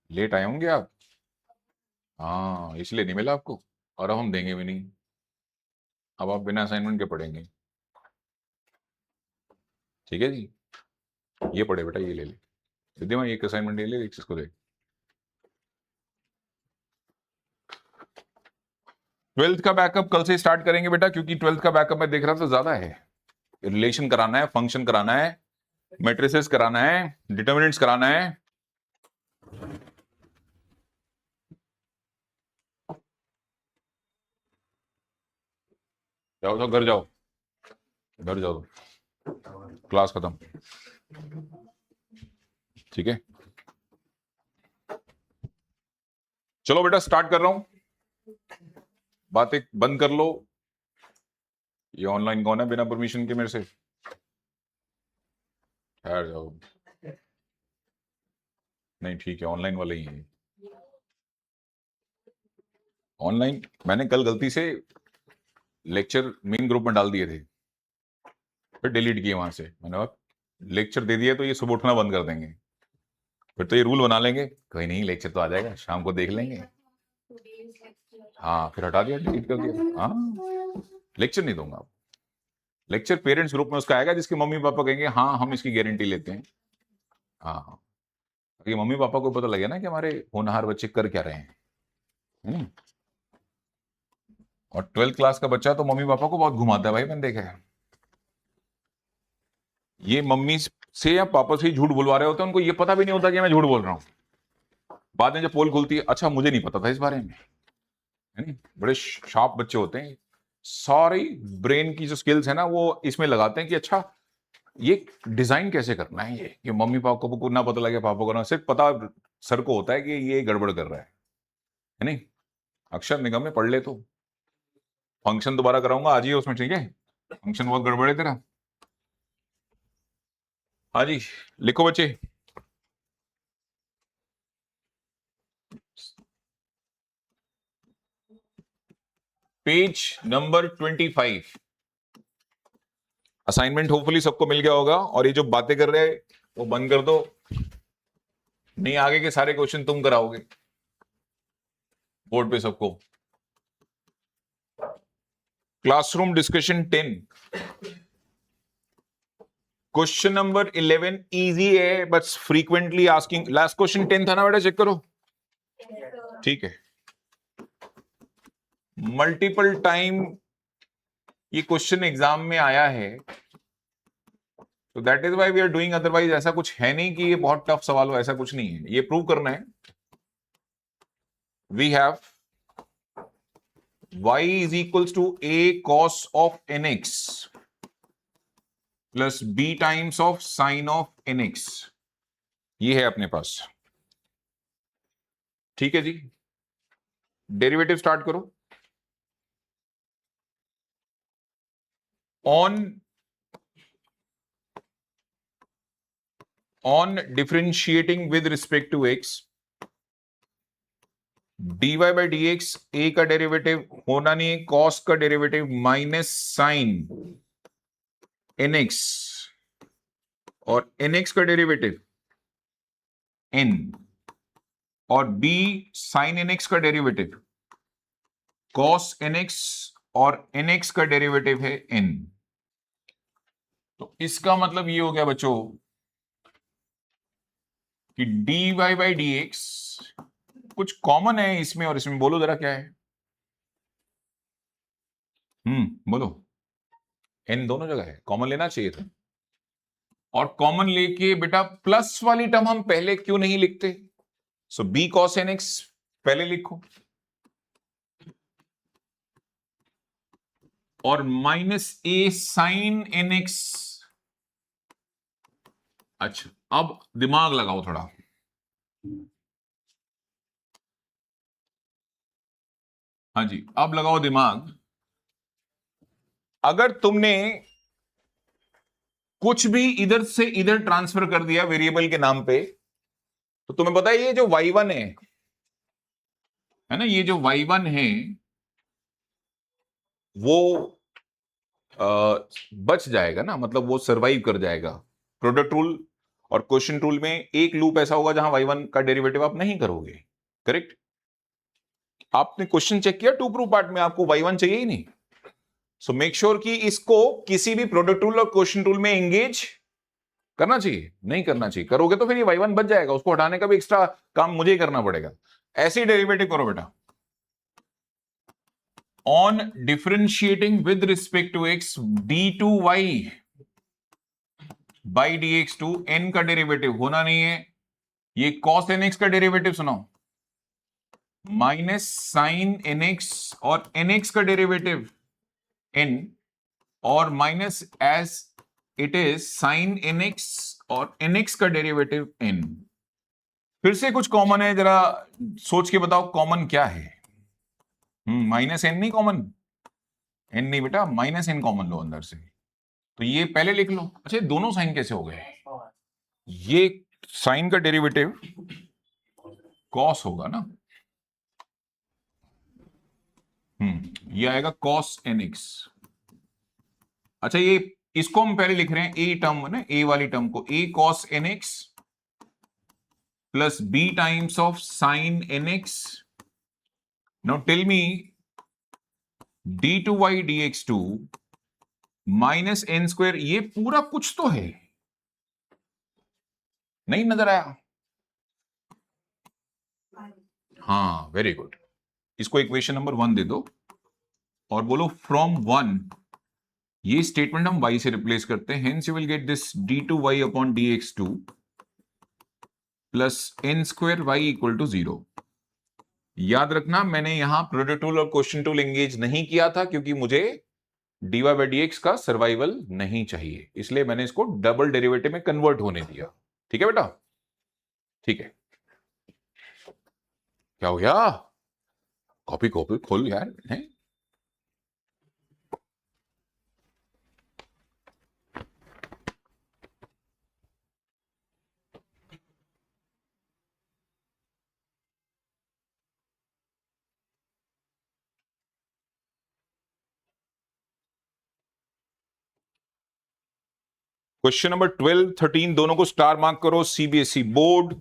Late आए होंगे आप। हाँ, इसलिए नहीं मिला आपको, और अब हम देंगे भी नहीं। अब आप बिना असाइनमेंट के पढ़ेंगे। ठीक है जी। ये पढ़े बेटा, ये ले ले। सिद्धि में एक असाइनमेंट ले ले, एक इसको दे। 12th का बैकअप कल से स्टार्ट करेंगे बेटा, क्योंकि 12th का बैकअप मैं देख रहा था ज्यादा है। रिलेशन कराना है, फंक्शन कराना है, मैट्रिसेस कराना है, डिटर्मिनेंट्स कराना है। जाओ जाओ, घर जाओ, घर जाओ, क्लास खत्म। ठीक है, चलो बेटा स्टार्ट कर रहा हूं। बातें बंद कर लो। ये ऑनलाइन कौन है बिना परमिशन के मेरे से? ठहर जाओ। नहीं ठीक है, ऑनलाइन वाले ही है। ऑनलाइन मैंने कल गलती से लेक्चर मेन ग्रुप में डाल दिए थे, फिर डिलीट किए वहां से। मैंने कहा लेक्चर दे दिया तो ये सुबह उठना बंद कर देंगे, फिर तो ये रूल बना लेंगे, कोई नहीं लेक्चर तो आ जाएगा, शाम को देख लेंगे। हाँ, फिर हटा दिया, डिलीट कर दिया। हाँ, लेक्चर नहीं दूंगा। लेक्चर पेरेंट्स ग्रुप में उसका आएगा जिसके मम्मी पापा कहेंगे हाँ हम इसकी गारंटी लेते हैं। हाँ हाँ, ये मम्मी पापा को पता लगे ना कि हमारे होनहार बच्चे कर क्या रहे हैं। हम्म। और 12th क्लास का बच्चा तो मम्मी पापा को बहुत घुमाता है भाई, मैंने देखा है। ये मम्मी से या पापा से ही झूठ बुलवा रहे होते हैं, उनको ये पता भी नहीं होता कि मैं झूठ बोल रहा हूँ। बाद में जब पोल खुलती है, अच्छा मुझे नहीं पता था इस बारे में, है नहीं? बड़े शार्प बच्चे होते हैं, सारी ब्रेन की जो स्किल्स है ना वो इसमें लगाते हैं कि अच्छा ये डिजाइन कैसे करना है। ये मम्मी पापा को ना पता लगे, पापा को ना, सिर्फ पता सर को होता है कि ये गड़बड़ कर रहा है नहीं? अक्षर निगम में पढ़ ले तो। फंक्शन दोबारा कराऊंगा, आज ही उसमें, ठीक है? फंक्शन बहुत गड़बड़ है तेरा। हाँ जी, लिखो बच्चे। Page number 25। असाइनमेंट होपफुली सबको मिल गया होगा, और ये जो बातें कर रहे हैं वो बंद कर दो, नहीं आगे के सारे क्वेश्चन तुम कराओगे बोर्ड पे सबको। Classroom discussion 10, question number 11 easy है but frequently asking. Last question 10 था ना बेटा, चेक करो। ठीक है, मल्टीपल टाइम ये क्वेश्चन एग्जाम में आया है, तो that is why we are doing. Otherwise ऐसा कुछ है नहीं कि ये बहुत टफ सवाल हो, ऐसा कुछ नहीं है। ये प्रूव करना है। We have y is equals to a cos of nx plus b times of sine of nx। ये है अपने पास। ठीक है जी, डेरिवेटिव स्टार्ट करो। On differentiating with respect to x, dy by d x, a का डेरिवेटिव होना नहीं है, कॉस का डेरिवेटिव माइनस साइन nx, और nx का डेरिवेटिव n, और b साइन nx का डेरिवेटिव cos nx, और nx का डेरिवेटिव है n। तो इसका मतलब ये हो गया बच्चों कि dy बाई डी एक्स कुछ कॉमन है इसमें और इसमें, बोलो जरा क्या है? बोलो। n दोनों जगह है, कॉमन लेना चाहिए था। और कॉमन लेके बेटा प्लस वाली टर्म हम पहले क्यों नहीं लिखते? सो b cos nx पहले लिखो, और माइनस a साइन nx। अच्छा, अब दिमाग लगाओ थोड़ा। हाँ जी, अब लगाओ दिमाग। अगर तुमने कुछ भी इधर से इधर ट्रांसफर कर दिया वेरिएबल के नाम पे, तो तुम्हें पता है ये जो y1 है ना, ये जो y1 है वो बच जाएगा ना, मतलब वो सरवाइव कर जाएगा, प्रोडक्ट रूल। और क्वेश्चन टूल में एक लूप ऐसा होगा जहां y1 का डेरिवेटिव आप नहीं करोगे। करेक्ट? आपने क्वेश्चन चेक किया टू प्रूफ पार्ट में, आपको y1 चाहिए ही नहीं। सो मेक श्योर कि इसको किसी भी प्रोडक्ट टूल और क्वेश्चन टूल में एंगेज करना चाहिए, नहीं करना चाहिए। करोगे तो फिर ये y1 बच जाएगा, उसको हटाने का भी एक्स्ट्रा काम मुझे ही करना पड़ेगा। ऐसे डेरिवेटिव करो बेटा। On differentiating with respect to x d2y by dx2, n का डेरिवेटिव होना नहीं है, ये cos nx का डेरिवेटिव सुनाओ, माइनस साइन nx और nx का डेरिवेटिव n, और minus as it is sine nx और nx का डेरिवेटिव n। फिर से कुछ कॉमन है, जरा सोच के बताओ कॉमन क्या है। माइनस n नहीं कॉमन, n नहीं बेटा, माइनस n कॉमन लो अंदर से, तो ये पहले लिख लो। अच्छा, दोनों साइन कैसे हो गए? ये साइन का डेरिवेटिव कॉस होगा ना, ये आएगा कॉस nx। अच्छा, ये इसको हम पहले लिख रहे हैं ए टर्म ना, ए वाली टर्म को a cos nx plus b times of sine nx। Now tell me d2y dx2 minus n square, ये पूरा कुछ तो है, नहीं नजर आया? हाँ, वेरी गुड। इसको इक्वेशन नंबर 1 दे दो और बोलो फ्रॉम 1, ये स्टेटमेंट हम y से रिप्लेस करते हैं, hence you will get this d2y upon dx2 plus n square y equal to 0। याद रखना, मैंने यहां प्रोडक्ट टूल और क्वेश्चन टूल एंगेज नहीं किया था क्योंकि मुझे dy बाई dx का सर्वाइवल नहीं चाहिए, इसलिए मैंने इसको डबल डेरिवेटिव में कन्वर्ट होने दिया। ठीक है बेटा? ठीक है। क्या हो गया? कॉपी कॉपी खोल यार, है? क्वेश्चन नंबर 12, 13 दोनों को स्टार मार्क करो, सीबीएसई बोर्ड,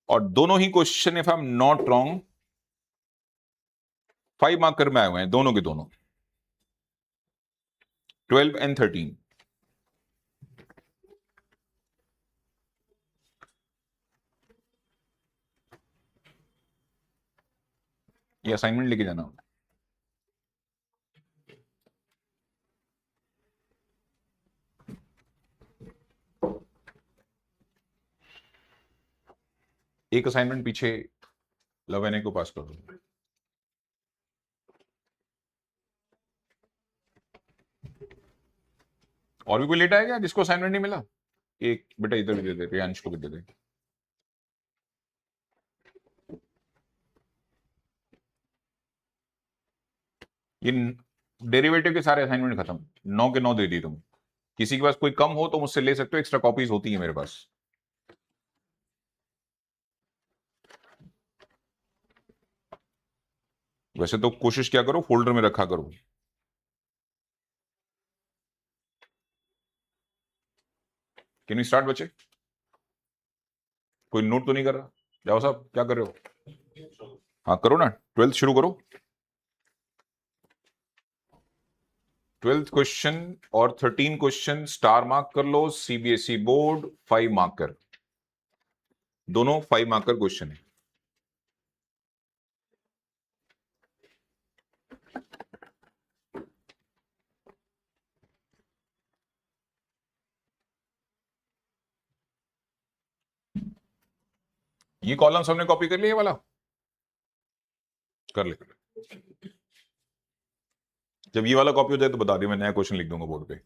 और दोनों ही question if I am not wrong 5 marker में आए हुए हैं, दोनों के दोनों, 12 एंड 13। ये असाइनमेंट लेके जाना। एक असाइनमेंट पीछे लवेने को पास कर दो। और भी कोई लेट आएगा जिसको असाइनमेंट नहीं मिला? एक बेटा इधर भी दे दे, अंश को भी दे दे। ये डेरिवेटिव के सारे असाइनमेंट खत्म, 9 के 9 दे दी तुम। किसी के पास कोई कम हो तो मुझसे ले सकते हो, एक्स्ट्रा कॉपीज होती है मेरे पास। वैसे तो कोशिश क्या करो, फोल्डर में रखा करो। कैन यू स्टार्ट बच्चे? कोई नोट तो नहीं कर रहा? जाओ साहब, क्या कर रहे हो? हाँ करो ना, 12th शुरू करो। 12th क्वेश्चन और 13 क्वेश्चन स्टार मार्क कर लो, सीबीएसई बोर्ड 5 मार्कर, दोनों 5 मार्कर क्वेश्चन है। ये कॉलम सबने कॉपी कर लिया, ये वाला कर ले। जब ये वाला कॉपी हो जाए तो बता दियो, मैं नया क्वेश्चन लिख दूंगा बोर्ड पे।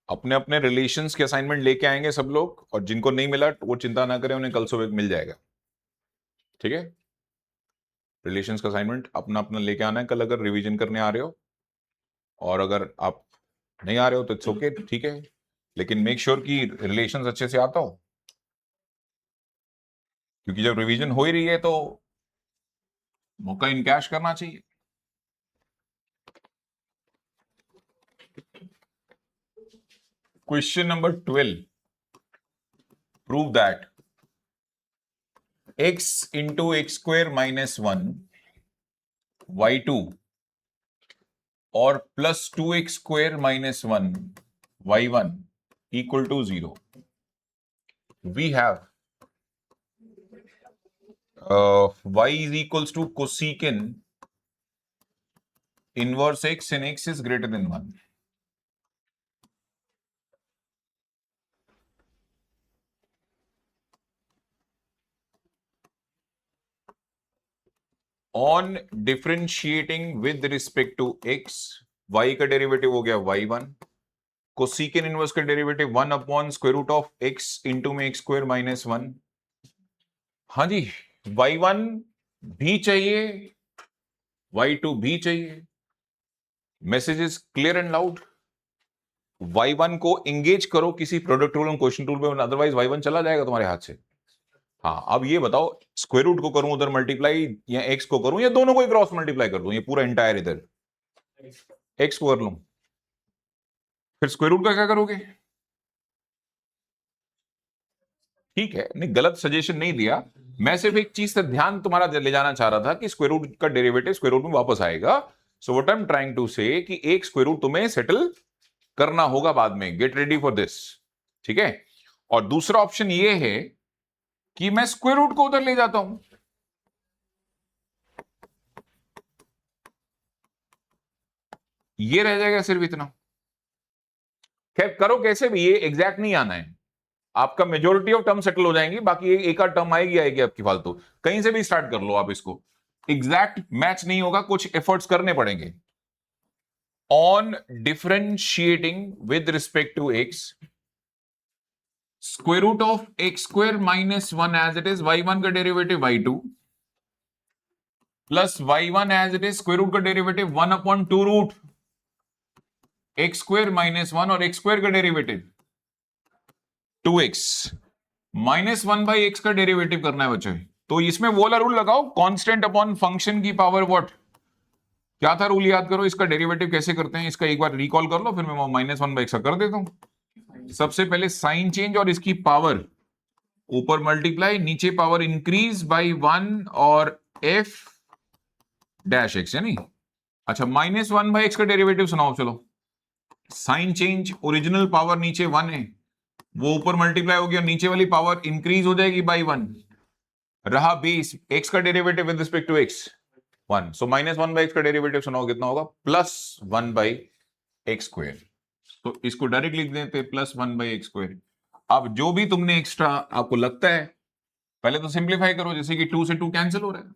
अपने अपने रिलेशंस के असाइनमेंट लेके आएंगे सब लोग, और जिनको नहीं मिला वो चिंता ना करें, उन्हें कल सुबह मिल जाएगा। ठीक है? रिलेशंस का असाइनमेंट अपना अपना लेके आना है कल, अगर रिवीजन करने आ रहे हो, और अगर आप नहीं आ रहे हो तो इट्स ओके, ठीक है। लेकिन मेक श्योर कि रिलेशंस अच्छे से आता हो, क्योंकि जब रिवीजन हो ही रही है तो मौका इनकैश करना चाहिए। Question number 12, prove that x into x square minus 1 y2 और plus 2x square minus 1 y1 equal to 0। We have y is equals to cosecant inverse x and x is greater than 1. On differentiating with respect to x, y का derivative हो गया y1, cosecant inverse का derivative 1 upon square root of x into में x square minus 1। हाँ जी, y1 भी चाहिए, y2 भी चाहिए। Message is clear and loud. y1 को एंगेज करो किसी प्रोडक्ट रूल और क्वेश्चन रूल में, अदरवाइज y1 चला जाएगा तुम्हारे हाथ से। हाँ, अब ये बताओ, स्क्वायर रूट को करूं उधर मल्टीप्लाई, या x को करूं, या दोनों को ही क्रॉस मल्टीप्लाई कर दूं, ये पूरा एंटायर इधर x को कर लूं, फिर स्क्वायर रूट का क्या करोगे? ठीक है, नहीं गलत सजेशन नहीं दिया, मैं सिर्फ एक चीज से ध्यान तुम्हारा ले जाना चाह रहा था कि स्क्वायर रूट का डेरिवेटिव स्क्वायर रूट में वापस आएगा। So what I am trying to say कि एक स्क्वायर रूट तुम्हें सेटल करना होगा बाद में, गेट रेडी फॉर दिस। ठीक है, और दूसरा ऑप्शन ये है कि मैं स्क्वायर रूट को उधर ले जाता हूं, ये रह जाएगा सिर्फ इतना। खैर करो कैसे भी, ये एग्जैक्ट नहीं आना है, आपका मेजोरिटी ऑफ टर्म सेटल हो जाएंगी, बाकी एक आध टर्म आएगी आपकी फालतू, कहीं से भी स्टार्ट कर लो आप इसको, एग्जैक्ट मैच नहीं होगा, कुछ एफर्ट्स करने पड़ेंगे। On differentiating with respect to x, square root of x square minus 1 as it is, y1 का derivative y2 plus y1 as it is square root का derivative 1 upon 2 root x square minus 1 और x square का derivative 2x minus 1 by x का derivative करना है बच्चे। तो इसमें वो वाला रूल लगाओ, कांस्टेंट अपॉन फंक्शन की पावर व्हाट, क्या था रूल याद करो, इसका डेरिवेटिव कैसे करते हैं, इसका एक बार रिकॉल कर लो, फिर मैं माइनस 1 बाई एक्स का कर देता हूं। सबसे पहले साइन चेंज और इसकी पावर, ऊपर मल्टीप्लाई, नीचे पावर इंक्रीज बाई 1 और f डैश एक्स, यानी अच्छा माइनस 1 बाई एक्स का डेरिवेटिव सुनाओ। चलो, साइन चेंज, ओरिजिनल पावर नीचे 1 है, वो ऊपर मल्टीप्लाई हो गया, नीचे वाली पावर इंक्रीज हो जाएगी बाई 1, रहा बेस x का derivative with respect to x 1, so minus 1 by x का डेरिवेटिव सुनाओ कितना होगा, प्लस 1 बाई एक्स स्क्वायर। तो इसको डायरेक्ट लिख देते प्लस 1 बाई एक्स स्क्वायर। अब जो भी तुमने एक्स्ट्रा आपको लगता है, पहले तो सिंप्लीफाई करो, जैसे कि 2 से 2 कैंसिल हो रहा है,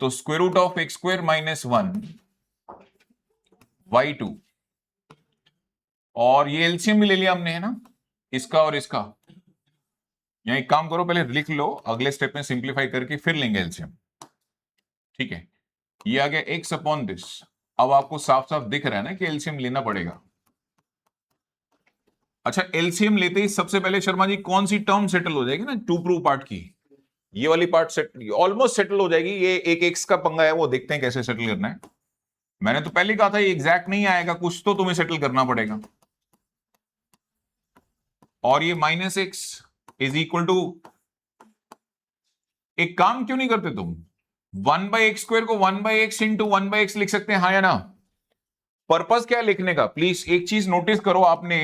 तो square root of x square minus 1 y2, और ये एलसीएम भी ले लिया हमने, है ना, इसका और इसका। यहां एक काम करो, पहले लिख लो, अगले स्टेप में सिंप्लीफाई करके फिर लेंगे एलसीएम। ठीक है, ये आ गया x अपॉन दिस। अब आपको साफ साफ दिख रहा है ना कि एलसीएम लेना पड़ेगा। अच्छा, एलसीएम लेते ही सबसे पहले शर्मा जी कौन सी टर्म सेटल हो जाएगी ना, टू प्रूव पार्ट की, ये वाली पार्ट सेट ऑलमोस्ट सेटल हो जाएगी। ये एक एक्स का पंगा है, वो देखते हैं कैसे सेटल करना है। मैंने तो पहले कहा था ये एग्जैक्ट नहीं आएगा, कुछ तो तुम्हें सेटल करना पड़ेगा। और ये minus x is equal to, एक काम क्यों नहीं करते तुम, 1 बाई एक्स स्क्वायर को 1 by x into 1 by x लिख सकते हैं, हाँ या ना? पर्पस क्या है लिखने का, प्लीज एक चीज नोटिस करो आपने,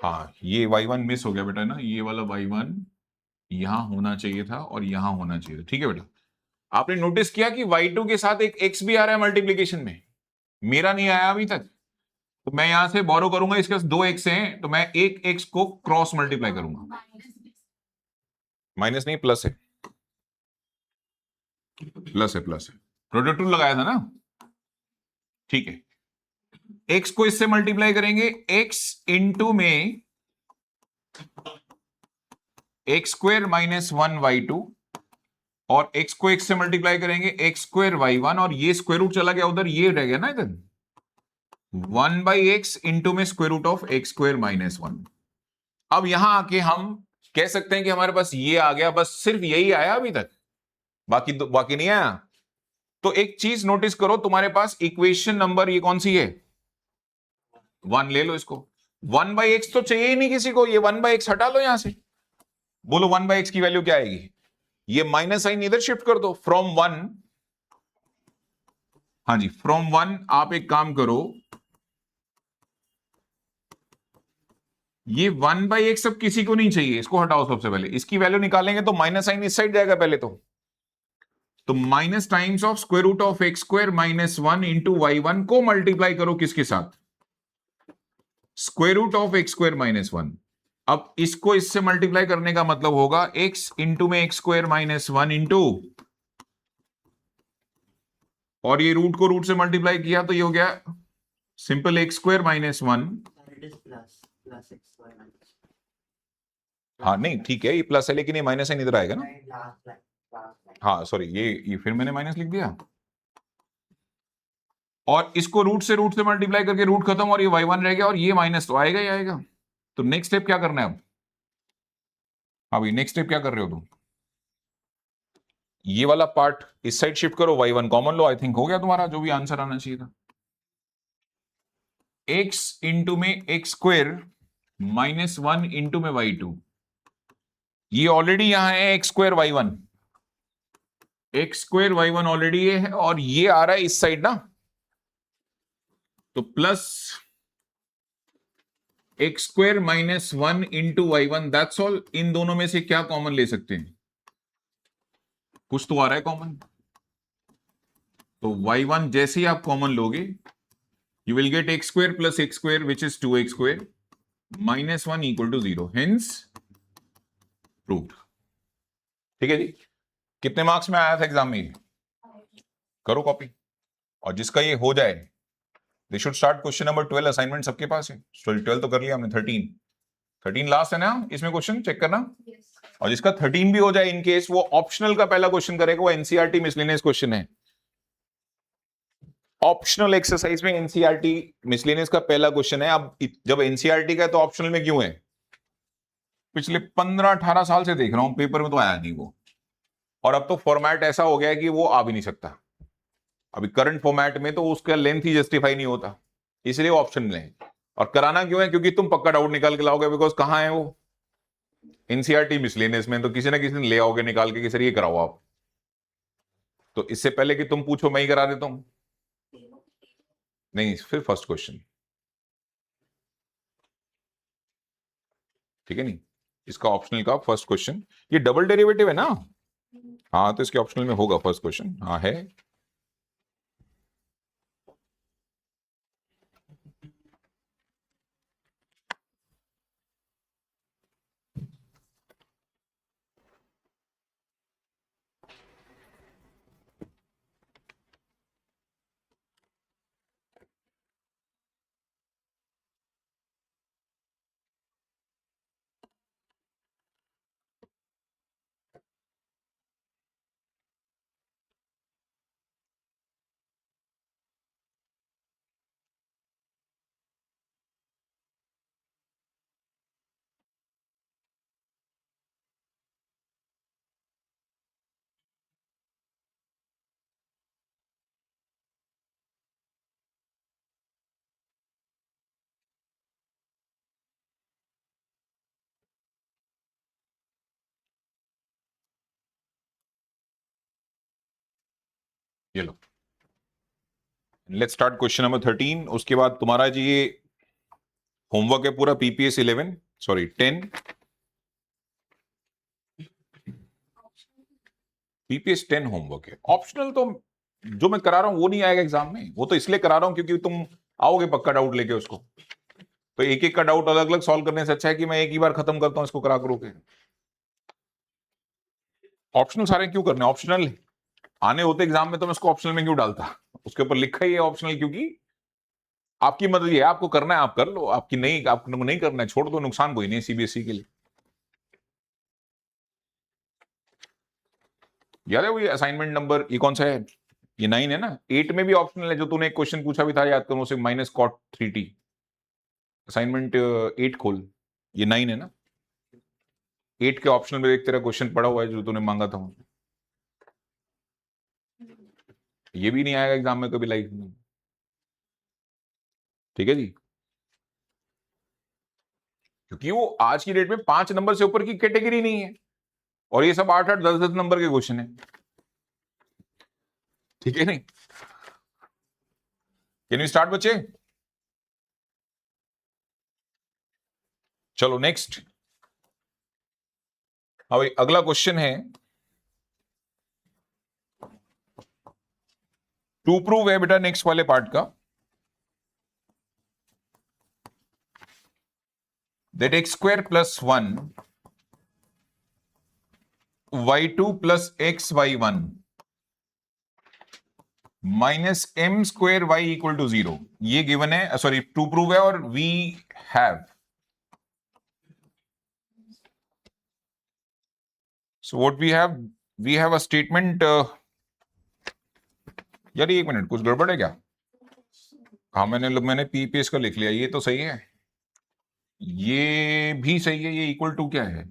हाँ ये y1 मिस हो गया बेटा ना, ये वाला y1 यहां होना चाहिए था और यहां होना चाहिए था। ठीक है बेटा, आपने नोटिस किया कि y2 के साथ एक x भी आ रहा है मल्टीप्लीकेशन में, मेरा नहीं आया अभी तक, तो मैं यहां से बोरो करूंगा, इसके पास 2 x हैं, तो मैं एक x को क्रॉस मल्टीप्लाई करूंगा, माइनस नहीं प्लस है, प्लस है, प्लस है, प्रोडक्ट रूल लगाया था ना। ठीक है, x को इससे मल्टीप्लाई करेंगे, x इंटू में एक्स स्क्वायर माइनस 1 y2, और x को x से मल्टीप्लाई करेंगे x स्क्वायर y1, और ये स्क्वायर रूट चला गया उधर, ये रह गया ना इधर, 1/x इंटू में square root of x square minus 1। अब यहां आके हम कह सकते हैं कि हमारे पास ये आ गया, बस सिर्फ यही आया अभी तक, बाकी नहीं आया। तो एक चीज नोटिस करो, तुम्हारे पास इक्वेशन नंबर ये कौन सी है, 1 ले लो इसको। 1/x तो चाहिए ही नहीं किसी को, ये 1/x हटा लो यहां से। बोलो 1/x की वैल्यू क्या आएगी, ये माइनस साइन इधर शिफ्ट कर दो, फ्रॉम 1, हाँ जी फ्रॉम 1 आप एक काम करो, ये 1/x अब किसी को नहीं चाहिए, इसको हटाओ सबसे पहले, इसकी वैल्यू निकालेंगे तो माइनस साइन इस साइड जाएगा पहले तो minus times of square root of x square minus 1 into y1 को मल्टीप्लाई करो किसके साथ, square root of x square minus 1। अब इसको इससे मल्टीप्लाई करने का मतलब होगा x इंटू में x स्क्वायर माइनस 1 इंटू, और ये रूट को रूट से मल्टीप्लाई किया तो ये हो गया सिंपल x स्क्वायर माइनस 1। हाँ नहीं ठीक है, ये प्लस है लेकिन ये माइनस है, इधर आएगा ना, हाँ सॉरी ये फिर मैंने माइनस लिख दिया, और इसको रूट से मल्टीप्लाई करके रूट खत्म, और ये y1 रह गया, और ये माइनस तो आएगा ही आएगा। तो नेक्स्ट स्टेप क्या करना है अब, अभी नेक्स्ट स्टेप क्या कर रहे हो तुम, ये वाला पार्ट इस साइड शिफ्ट करो, y1 common low, I think हो गया तुम्हारा जो भी आंसर आना चाहिए था। x इंटू में x स्क्वायर माइनस 1 इंटू में y2, ये ऑलरेडी यहां है x square y1, x square y1 already है, और ये आ रहा है इस साइड ना, तो plus x square minus 1 into y1, that's all. इन दोनों में से क्या कॉमन ले सकते हैं, कुछ तो आ रहा है कॉमन, तो y1 जैसे ही आप कॉमन लोगे you will get x square plus x square which is 2x square minus 1 equal to 0, hence proved. ठीक है जी, कितने मार्क्स में आया था एग्जाम में, करो कॉपी, और जिसका ये हो जाए they should start question number 12, assignment सबके पास है, 12 तो कर लिया हमने, 13 लास्ट है ना इसमें क्वेश्चन चेक करना, और जिसका 13 भी हो जाए इन केस, वो ऑप्शनल का पहला क्वेश्चन करेगा, वो एनसीईआरटी मिसलेनियस क्वेश्चन है, ऑप्शनल एक्सरसाइज में एनसीईआरटी मिसलेनियस का पहला क्वेश्चन है। अब जब एनसीईआरटी का है तो ऑप्शनल में क्यों है, पिछले 15-18 साल से देख रहा हूं पेपर में तो आया नहीं वो, और अब तो फॉर्मेट ऐसा हो गया है कि वो आ भी नहीं सकता, अभी करंट फॉर्मेट में तो उसका लेंथ ही जस्टिफाई नहीं होता, इसलिए ऑप्शन लें। और कराना क्यों है, क्योंकि तुम पक्का डाउट निकाल के लाओगे, बिकॉज कहां है वो एनसीईआरटी मिसलेनियस में, तो किसी ना किसी दिन ले आओगे निकाल के कि सर ये कराओ आप, तो इससे पहले कि तुम पूछो मैं ही करा देता हूं, नहीं फिर फर्स्ट क्वेश्चन, ठीक है नहीं, इसका ऑप्शनल का फर्स्ट क्वेश्चन, ये डबल डेरिवेटिव है ना, हाँ तो इसके ऑप्शनल में होगा फर्स्ट क्वेश्चन, हाँ है। ये लो, लेट्स स्टार्ट क्वेश्चन नंबर 13। उसके बाद तुम्हारा जी ये होमवर्क है पूरा पीपीएस 11 सॉरी 10, पीपीएस 10 होमवर्क है, ऑप्शनल तो जो मैं करा रहा हूं वो नहीं आएगा एग्जाम में, वो तो इसलिए करा रहा हूं क्योंकि तुम आओगे पक्का डाउट लेके उसको, तो एक एक का डाउट अलग अलग सॉल्व करने से अच्छा है कि मैं एक ही बार खत्म करता हूं इसको करा करो के। ऑप्शनल सारे क्यों करने, ऑप्शनल आने होते एग्जाम में तो मैं उसको ऑप्शनल में क्यों डालता, उसके ऊपर लिखा ही है ऑप्शनल, क्योंकि आपकी मदद ये है, आपको करना है आप कर लो, आपकी नहीं, आपको नहीं करना है छोड़ दो, नुकसान कोई नहीं सीबीएसई के लिए। याद है वो ये असाइनमेंट नंबर ये कौन सा है, ये 9 है ना, 8 में भी ऑप्शनल है, जो तूने एक क्वेश्चन पूछा भी था, याद करो उसे, माइनस कॉट 3t। असाइनमेंट 8 खोल, ये 9 है ना, 8 के ऑप्शनल में एक तेरा क्वेश्चन पड़ा हुआ है जो तूने मांगा था। ये भी नहीं आएगा एग्जाम में कभी लाइफ में, ठीक है जी, क्योंकि वो आज की डेट में 5 नंबर से ऊपर की कैटेगरी नहीं है, और ये सब 8-8 10-10 नंबर के क्वेश्चन है, ठीक है नहीं। कैन वी स्टार्ट बच्चे? चलो नेक्स्ट। हाँ भाई, अगला क्वेश्चन है, टू प्रूव है बेटा नेक्स्ट वाले पार्ट का, that x square plus 1 y2 plus x y1 minus m square y equal to 0, ये गिवन है, सॉरी टू प्रूव है, और we have, so what we have a statement, यार एक मिनट, कुछ गड़बड़ है क्या? हाँ, मैंने पीपीएस का लिख लिया, ये तो सही है, ये भी सही है, ये इक्वल टू क्या है,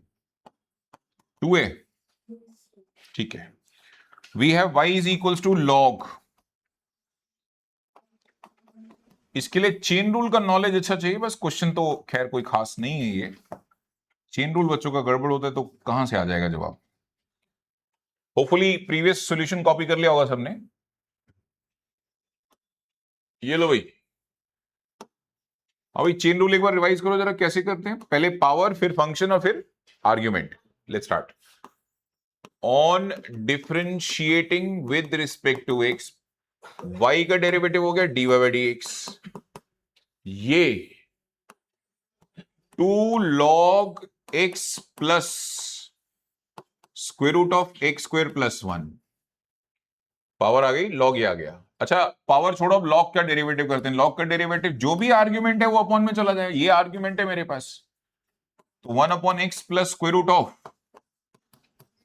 2a, ठीक है। We have y is equals to log, इसके लिए चेन रूल का नॉलेज अच्छा चाहिए बस, क्वेश्चन तो खैर कोई खास नहीं है, ये चेन रूल बच्चों का गड़बड़ होता है तो कहां से आ जाएगा जवाब। होपफुली प्रीवियस सॉल्यूशन कॉपी कर लिया होगा सबने, ये लो भाई। हाँ भाई, चेन रूल एक बार रिवाइज करो जरा, कैसे करते हैं, पहले पावर, फिर फंक्शन, और फिर argument. Let's start. On differentiating with respect to x, y का डेरिवेटिव हो गया dy बाई dx, ये 2 log x plus square root of x square plus 1, power आ गई, log ये आ गया। अच्छा, पावर छोड़ो, अब log का डेरिवेटिव करते हैं। log का डेरिवेटिव जो भी आर्ग्यूमेंट है वो अपॉन में चला जाए, ये आर्ग्यूमेंट है मेरे पास, तो 1 upon x plus square root of,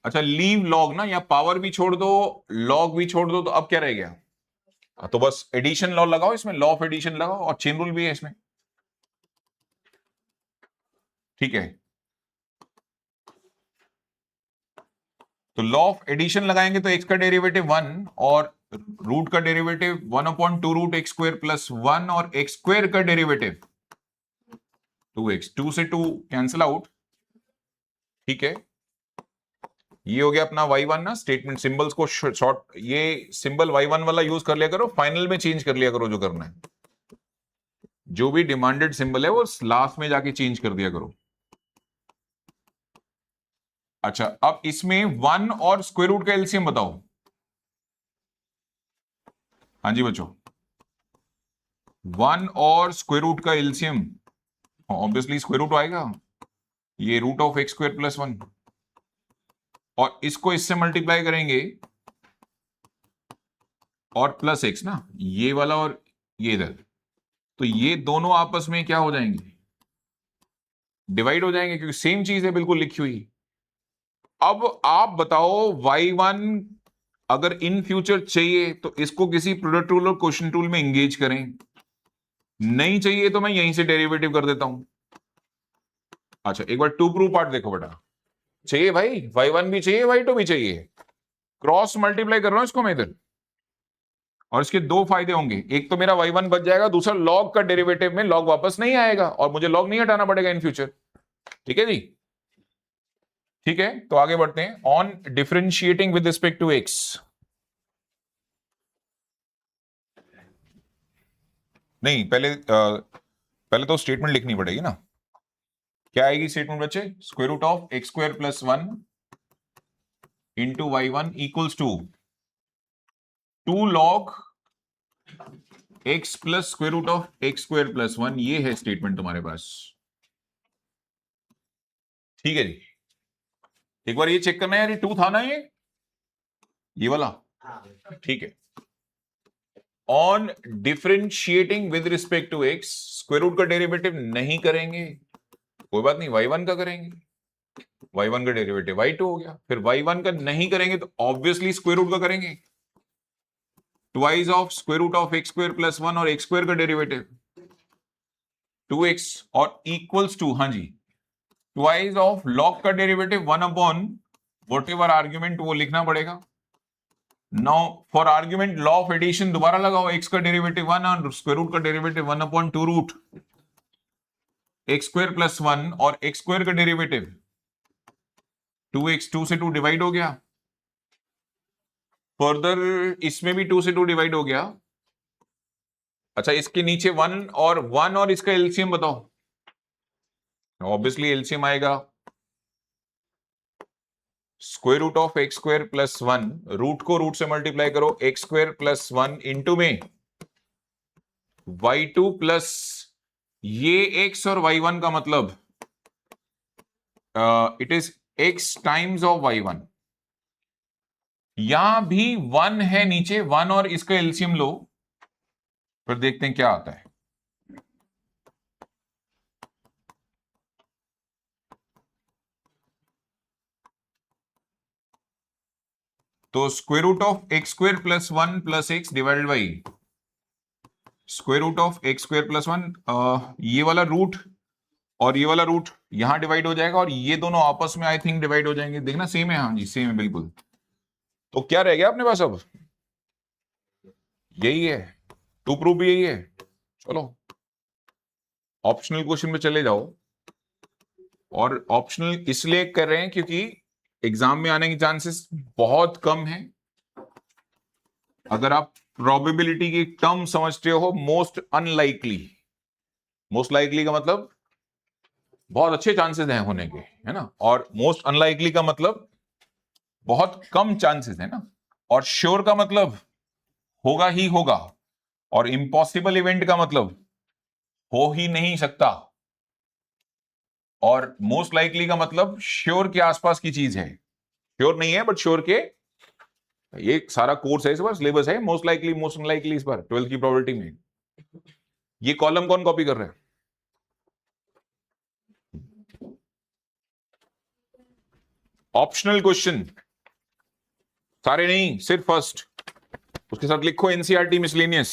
अच्छा लीव log ना, या पावर भी छोड़ दो, log भी छोड़ दो, तो अब क्या रह गया, तो बस एडिशन लॉ लगाओ इसमें, लॉ ऑफ एडिशन लगाओ, और चेन रूल भी है इसमें, ठीक है। तो लॉ ऑफ एडिशन लगाएंगे तो एक्स का डेरिवेटिव 1, और रूट का derivative 1 upon 2 root x square plus 1, और एक्स स्क्वायर का डेरिवेटिव 2x, 2 से 2 कैंसिल आउट, ठीक है। ये हो गया अपना y1 ना, स्टेटमेंट सिंबल्स को शॉर्ट, ये सिंबल y1 वाला यूज कर लिया करो, फाइनल में चेंज कर लिया करो जो करना है, जो भी डिमांडेड सिंबल है वो लास्ट में जाके चेंज कर दिया करो। अच्छा, अब इसमें 1 और स्क्वायर रूट का एलसीएम बताओ। हाँ जी बच्चों, 1 और स्क्वायर रूट का एलसीएम, ऑब्वियसली स्क्वायर रूट आएगा, ये root of x square plus 1, और इसको इससे मल्टीप्लाई करेंगे, और प्लस एक्स ना, ये वाला और ये इधर, तो ये दोनों आपस में क्या हो जाएंगे, डिवाइड हो जाएंगे, क्योंकि सेम चीज है बिल्कुल लिखी हुई। अब आप बताओ, y1 अगर इन फ्यूचर चाहिए तो इसको किसी प्रोडक्ट रूल और क्वेश्चन टूल में एंगेज करें, नहीं चाहिए तो मैं यहीं से डेरिवेटिव कर देता हूं। अच्छा, एक बार टू प्रूव पार्ट देखो बेटा, चाहिए भाई, y1 भी चाहिए, y2 भी चाहिए, क्रॉस मल्टीप्लाई कर रहा हूं इसको मैं इधर, और इसके दो फायदे होंगे, एक तो मेरा y1 बच जाएगा, दूसरा log का डेरिवेटिव में log वापस नहीं आएगा, और मुझे log नहीं हटाना पड़ेगा इन फ्यूचर, ठीक है जी, ठीक है। तो आगे बढ़ते हैं, on differentiating with respect to x, नहीं पहले तो स्टेटमेंट लिखनी पड़ेगी ना, क्या आएगी स्टेटमेंट बच्चे, square root of x square plus 1 into y1 equals to 2 log x plus square root of x square plus 1, ये है स्टेटमेंट तुम्हारे पास, ठीक है जी। एक बार ये चेक करना है यार, ये 2 था ना, ये वाला, ठीक है। On differentiating with respect to x, square root का डेरिवेटिव नहीं करेंगे, कोई बात नहीं, y1 का करेंगे, y1 का डेरिवेटिव y2 हो गया, फिर y1 का नहीं करेंगे तो ऑब्वियसली स्क्वायर रूट का करेंगे, twice of square root of x square plus 1 और एक्स स्क्वायर का डेरिवेटिव 2x और इक्वल्स टू, हाँ जी, ट्वाइस ऑफ लॉग का derivative 1 upon whatever argument वो लिखना पड़ेगा। Now for argument law of addition दोबारा लगाओ, x का डेरिवेटिव 1 और स्क्वायर रूट का derivative 1 upon 2 root x square plus 1 और एक्स स्क्वायर का डेरिवेटिव 2x, 2 से 2 डिवाइड हो गया। फर्दर इसमें भी 2 से 2 डिवाइड हो गया। अच्छा, इसके नीचे 1 और इसका एलसीएम बताओ। ऑब्वियसली एलसीएम आएगा square root of x square plus 1, root को रूट से मल्टीप्लाई करो, एक्स स्क्वायर प्लस 1 इंटू में y2 प्लस ये x और y1 का मतलब it is x times of y1। यहां भी 1 है नीचे, 1 और इसका एलसीएम लो, फिर देखते हैं क्या आता है। तो square root of x square plus 1 plus x divided by square root of x square plus 1, ये वाला रूट और ये वाला रूट यहां डिवाइड हो जाएगा और ये दोनों आपस में आई थिंक डिवाइड हो जाएंगे। देखना सेम है, हाँ जी सेम है बिल्कुल। तो क्या रह गया अपने पास अब? यही है, टू प्रूफ भी यही है। चलो ऑप्शनल क्वेश्चन में चले जाओ, और ऑप्शनल इसलिए कर रहे हैं क्योंकि एग्जाम में आने के चांसेस बहुत कम है। अगर आप प्रोबेबिलिटी की टर्म समझते हो, मोस्ट अनलाइकली, मोस्ट लाइकली का मतलब बहुत अच्छे चांसेस हैं होने के, है ना, और मोस्ट अनलाइकली का मतलब बहुत कम चांसेस है ना, और श्योर का मतलब होगा ही होगा, और इम्पॉसिबल इवेंट का मतलब हो ही नहीं सकता, और मोस्ट लाइकली का मतलब श्योर के आसपास की चीज है, श्योर नहीं है बट श्योर के। ये सारा कोर्स है, इस बार सिलेबस है मोस्ट लाइकली मोस्ट अनलाइकली इस बार 12th की प्रोबेबिलिटी में। ये कॉलम कौन कॉपी कर रहा है? ऑप्शनल क्वेश्चन सारे नहीं, सिर्फ फर्स्ट, उसके साथ लिखो NCERT miscellaneous.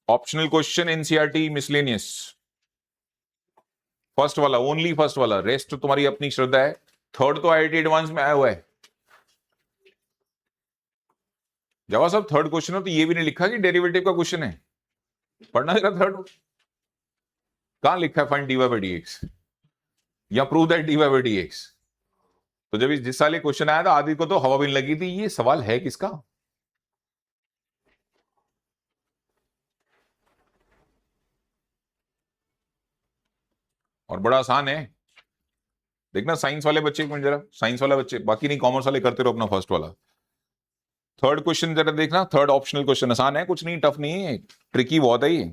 Optional question NCERT miscellaneous, first वाला, ओनली फर्स्ट वाला, रेस्ट तो तुम्हारी अपनी श्रद्धा है। थर्ड तो आईआईटी एडवांस में आया हुआ है। जवाब साहब थर्ड क्वेश्चन है तो ये भी नहीं लिखा कि डेरिवेटिव का क्वेश्चन है, पढ़ना जरा थर्ड। कहां लिखा है फाइंड dy by dx या prove that dy by dx? तो जब जिस साल ये क्वेश्चन आया था आदि को तो हवा भी नहीं लगी थी, ये सवाल है किसका? और बड़ा आसान है, देखना साइंस वाले बच्चे, एक मिनट जरा, साइंस वाला बच्चे, बाकी नहीं कॉमर्स वाले करते रहो अपना फर्स्ट वाला। थर्ड क्वेश्चन जरा देखना, थर्ड ऑप्शनल क्वेश्चन आसान है, कुछ नहीं टफ नहीं है, ट्रिकी बहुत है ये।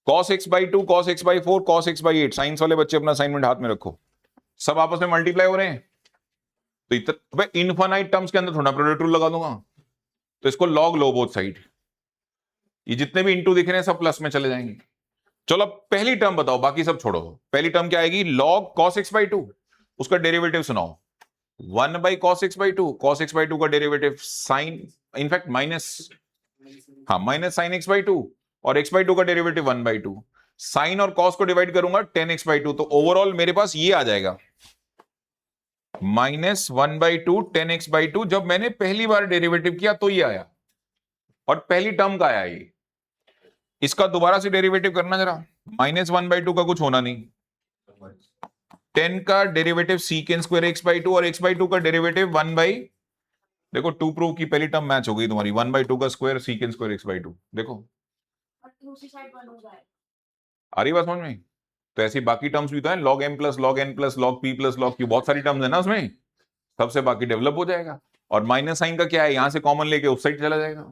cos x by 2 cos x by 4 cos x by 8, science वाले बच्चे अपना असाइनमेंट हाथ में रखो, सब आपस में मल्टीप्लाई हो रहे हैं, तो इतना इनफाइनाइट टर्म्स के अंदर थोड़ा प्रोडक्ट रूल लगा दूंगा, तो इसको लॉग लो बोथ साइड, ये जितने भी इनटू दिख रहे हैं सब प्लस में चले जाएंगे। चलो पहली टर्म बताओ, बाकी सब छोड़ो। पहली टर्म क्या आएगी? log cos x by 2, उसका डेरिवेटिव सुनाओ। 1 by cos x by 2, cos x by 2 का डेरिवेटिव साइन, इनफैक्ट माइनस, हाँ माइनस साइन x by 2, और x by 2 का डेरिवेटिव 1 by 2, साइन और cos को डिवाइड करूंगा 10x by 2, तो ओवरऑल मेरे पास ये आ जाएगा माइनस 1 by 2 10x by 2। जब मैंने पहली बार डेरिवेटिव किया तो ये आया, और पहली टर्म का आया ये। इसका दोबारा से डेरिवेटिव करना जरा, माइनस 1 by 2 का कुछ होना नहीं, 10 का derivative secant square x by 2 और x by 2 का डेरिवेटिव 1 by, देखो टू प्रूव की पहली टर्म मैच हो गई तुम्हारी, 1 by 2 का square secant square x by 2, देखो आ रही बात समझ में? तो ऐसी बाकी टर्म्स भी तो है, log m plus log n plus log p plus log q, बहुत सारी टर्म्स है ना उसमें, सबसे बाकी डेवलप हो जाएगा। और माइनस साइन का क्या है, यहां से कॉमन लेके उस साइड चला जाएगा,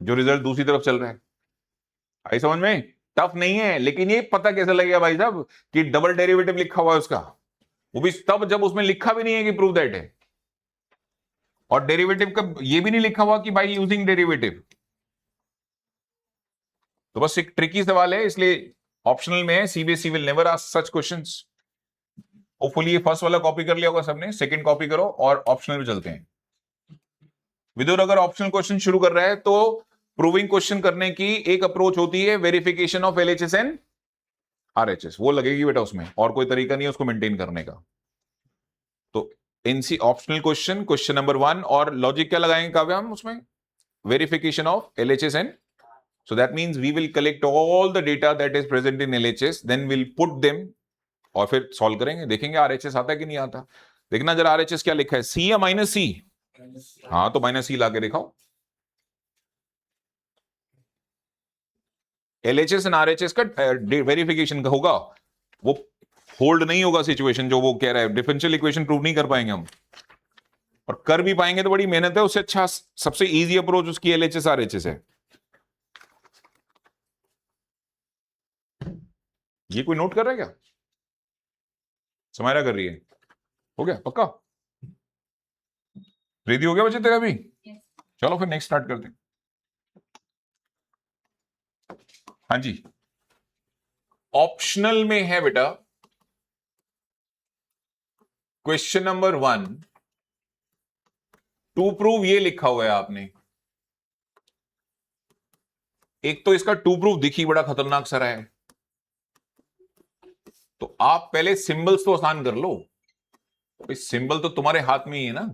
जो रिजल्ट दूसरी तरफ चल रहा है। आई समझ में? टफ नहीं है, लेकिन ये पता कैसे लगेगा भाई साहब कि डबल डेरिवेटिव लिखा हुआ है उसका, वो भी तब जब उसमें लिखा भी नहीं है कि प्रूव दैट है, और डेरिवेटिव का ये भी नहीं लिखा हुआ कि बाय यूजिंग डेरिवेटिव। तो बस एक ट्रिकी सवाल है, इसलिए ऑप्शनल में है, CBSE will never ask such questions. Hopefully ये फर्स्ट वाला कॉपी कर लिया होगा सबने, सेकंड कॉपी करो और ऑप्शनल में चलते हैं। विदुर अगर ऑप्शनल क्वेश्चन शुरू कर रहा है तो प्रूविंग क्वेश्चन करने की एक अप्रोच होती है verification of LHS and RHS, वो लगेगी बेटा उसमें, और कोई तरीका नहीं है उसको मेंटेन करने का। तो NC optional question, question number 1, और लॉजिक क्या लगाएंगे काव्या हम उसमें? Verification of LHS and, so that means we will collect all the data that is present in LHS, then we'll put them, और फिर सॉल्व करेंगे, देखेंगे आरएचएस आता है कि नहीं आता। देखना जरा आरएचएस क्या लिखा है, सी या माइनस सी? हाँ तो माइनस सी लाके दिखाओ। एलएचएस एंड आरएचएस का वेरिफिकेशन का होगा, वो होल्ड नहीं होगा सिचुएशन जो वो कह रहा है, डिफरेंशियल इक्वेशन प्रूव नहीं कर पाएंगे हम, और कर भी पाएंगे तो बड़ी मेहनत है, उससे अच्छा सबसे इजी अप्रोच उसकी एलएचएस आरएचएस है। ये कोई नोट कर रहा है क्या? समायरा कर रही है, हो गया पक्का? रेडी हो गया बच्चे तेरा भी? चलो फिर नेक्स्ट स्टार्ट करते हैं। हाँ जी, ऑप्शनल में है बेटा क्वेश्चन नंबर 1, टू प्रूव ये लिखा हुआ है आपने। एक तो इसका टू प्रूव दिखी बड़ा खतरनाक सा है, तो आप पहले सिंबल्स तो आसान कर लो, सिंबल तो तुम्हारे हाथ में ही है ना।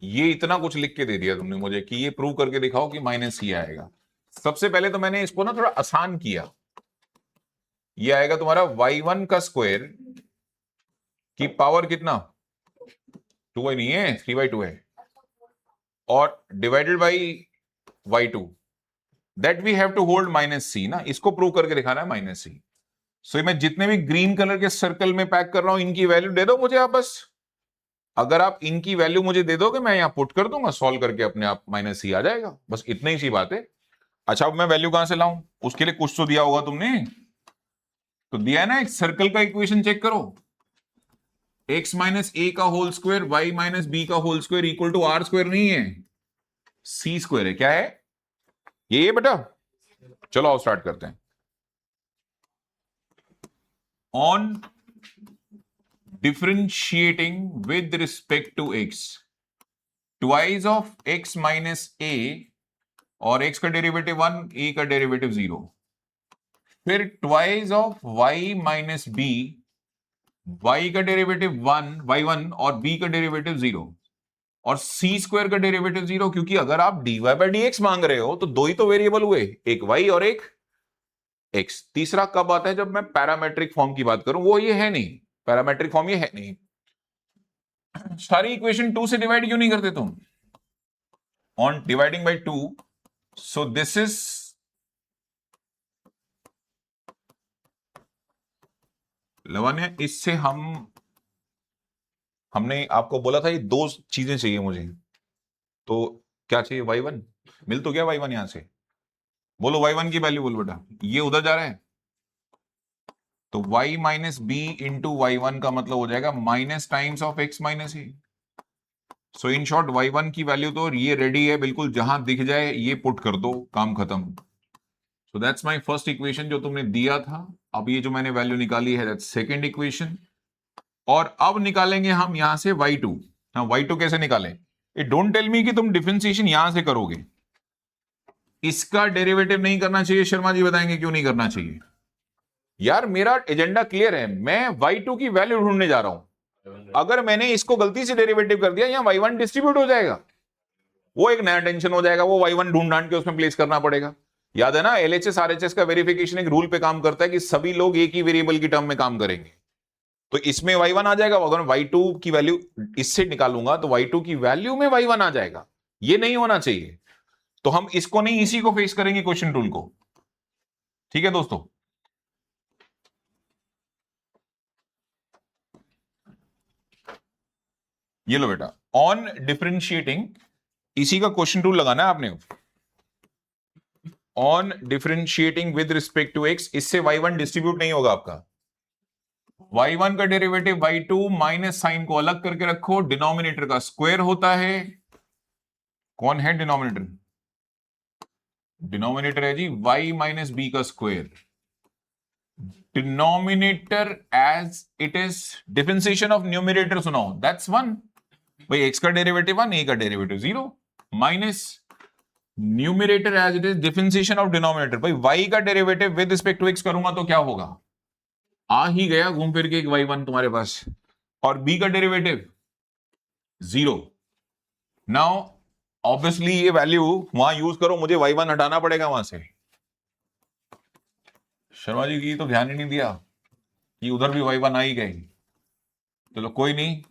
ये इतना कुछ लिख के दे दिया तुमने मुझे कि ये प्रूव करके दिखाओ कि माइनस सी आएगा। सबसे पहले तो मैंने इसको ना थोड़ा आसान किया, ये आएगा तुम्हारा y1 का स्क्वायर की पावर कितना, 2y नहीं है, 3/2 है, और divided by y2, that we have to hold minus c ना, इसको प्रूव करके दिखाना है माइनस सी। सो मैं जितने भी ग्रीन कलर के सर्कल में पैक कर रहा हूं इनकी वैल्यू दे दो मुझे आप बस। अगर आप इनकी वैल्यू मुझे दे दोगे मैं यहां पुट कर दूंगा, सॉल्व करके अपने आप माइनस सी आ जाएगा, बस इतनी सी बात है। अच्छा अब मैं वैल्यू कहां से लाऊं? उसके लिए कुछ तो दिया होगा तुमने, तो दिया है ना एक सर्कल का इक्वेशन चेक करो, x माइनस ए का whole square y minus b का whole square equal to r square नहीं है, सी स्क्वायर है। क्या है ये बेटा? चलो आओ स्टार्ट करते हैं। On differentiating with respect to x, twice of x minus a, और x का डेरिवेटिव 1, a का डेरिवेटिव 0, फिर twice of y minus b, y का डेरिवेटिव 1 y1 और b का डेरिवेटिव 0, और c स्क्वायर का डेरिवेटिव 0, क्योंकि अगर आप dy by dx मांग रहे हो तो दो ही तो वेरिएबल हुए, एक y और एक x। तीसरा कब आता है? जब मैं पैरामेट्रिक फॉर्म की बात करूं, वो ये है नहीं, पैरामेट्रिक फॉर्म ये है नहीं। सारी इक्वेशन 2 से डिवाइड क्यों नहीं करते तुम? On dividing by 2, so this is लवन्य, इससे हमने आपको बोला था ये दो चीजें चाहिए मुझे, तो क्या चाहिए? y1 मिल तो गया, y1 यहां से बोलो, y1 की वैल्यू बोलो बेटा, ये उधर जा रहा है तो y minus B into y1 का मतलब हो जाएगा minus times of x minus A. So in short y1 की वैल्यू तो ये रेडी है, बिल्कुल जहां दिख जाए ये पुट कर दो, काम खत्म। So that's my first equation जो तुमने दिया था। अब ये जो मैंने वैल्यू निकाली है दैट्स सेकंड इक्वेशन, और अब निकालेंगे हम यहां से y2। हाँ y2 कैसे निकालें? इट डोंट टेल मी कि तुम डिफरेंशिएशन यहां से करोगे, इसका डेरिवेटिव नहीं करना चाहिए। शर्मा जी बताएंगे क्यों नहीं करना चाहिए? यार मेरा एजेंडा क्लियर है, मैं y2 की वैल्यू ढूंढने जा रहा हूं, अगर मैंने इसको गलती से डेरिवेटिव कर दिया यहां y1 डिस्ट्रीब्यूट हो जाएगा, वो एक नया टेंशन हो जाएगा, वो y1 ढूंढ ढांड के उसमें प्लेस करना पड़ेगा। याद है ना एलएचएस आरएचएस का वेरिफिकेशन एक रूल पे काम करता है कि सभी लोग एक ही वेरिएबल की टर्म में काम करेंगे, तो इसमें y1 आ जाएगा, अगर y2 की वैल्यू इससे निकालूंगा तो y2 की वैल्यू में y1 आ जाएगा। ये नहीं होना चाहिए, तो हम इसको नहीं इसी को फेस करेंगे क्वेश्चन रूल को। ठीक है दोस्तों, ये लो बेटा, ऑन डिफरेंशिएटिंग, इसी का क्वेश्चन रूल लगाना है आपने, on differentiating with respect to x, इससे y1 डिस्ट्रीब्यूट नहीं होगा आपका, y1 का डेरिवेटिव y2 माइनस साइन को अलग करके रखो, डिनोमिनेटर का स्क्वायर होता है। कौन है डिनोमिनेटर? डिनोमिनेटर है जी y माइनस बी का square, denominator as it is, differentiation of numerator सुनाओ, दैट्स 1। भाई x का डेरिवेटिव 1, a का derivative 0, minus numerator as it is, differentiation of denominator. भाई y का derivative with respect to x करूंगा तो क्या होगा, आ ही गया घूम फिर के एक y1 तुम्हारे पास, और b का डेरिवेटिव 0। नाउ ऑब्वियसली ये वैल्यू वहां यूज करो, मुझे y1 हटाना पड़ेगा वहां से। शर्मा जी की तो ध्यान ही नहीं दिया कि उधर भी y1 आ ही गए। चलो कोई नहीं,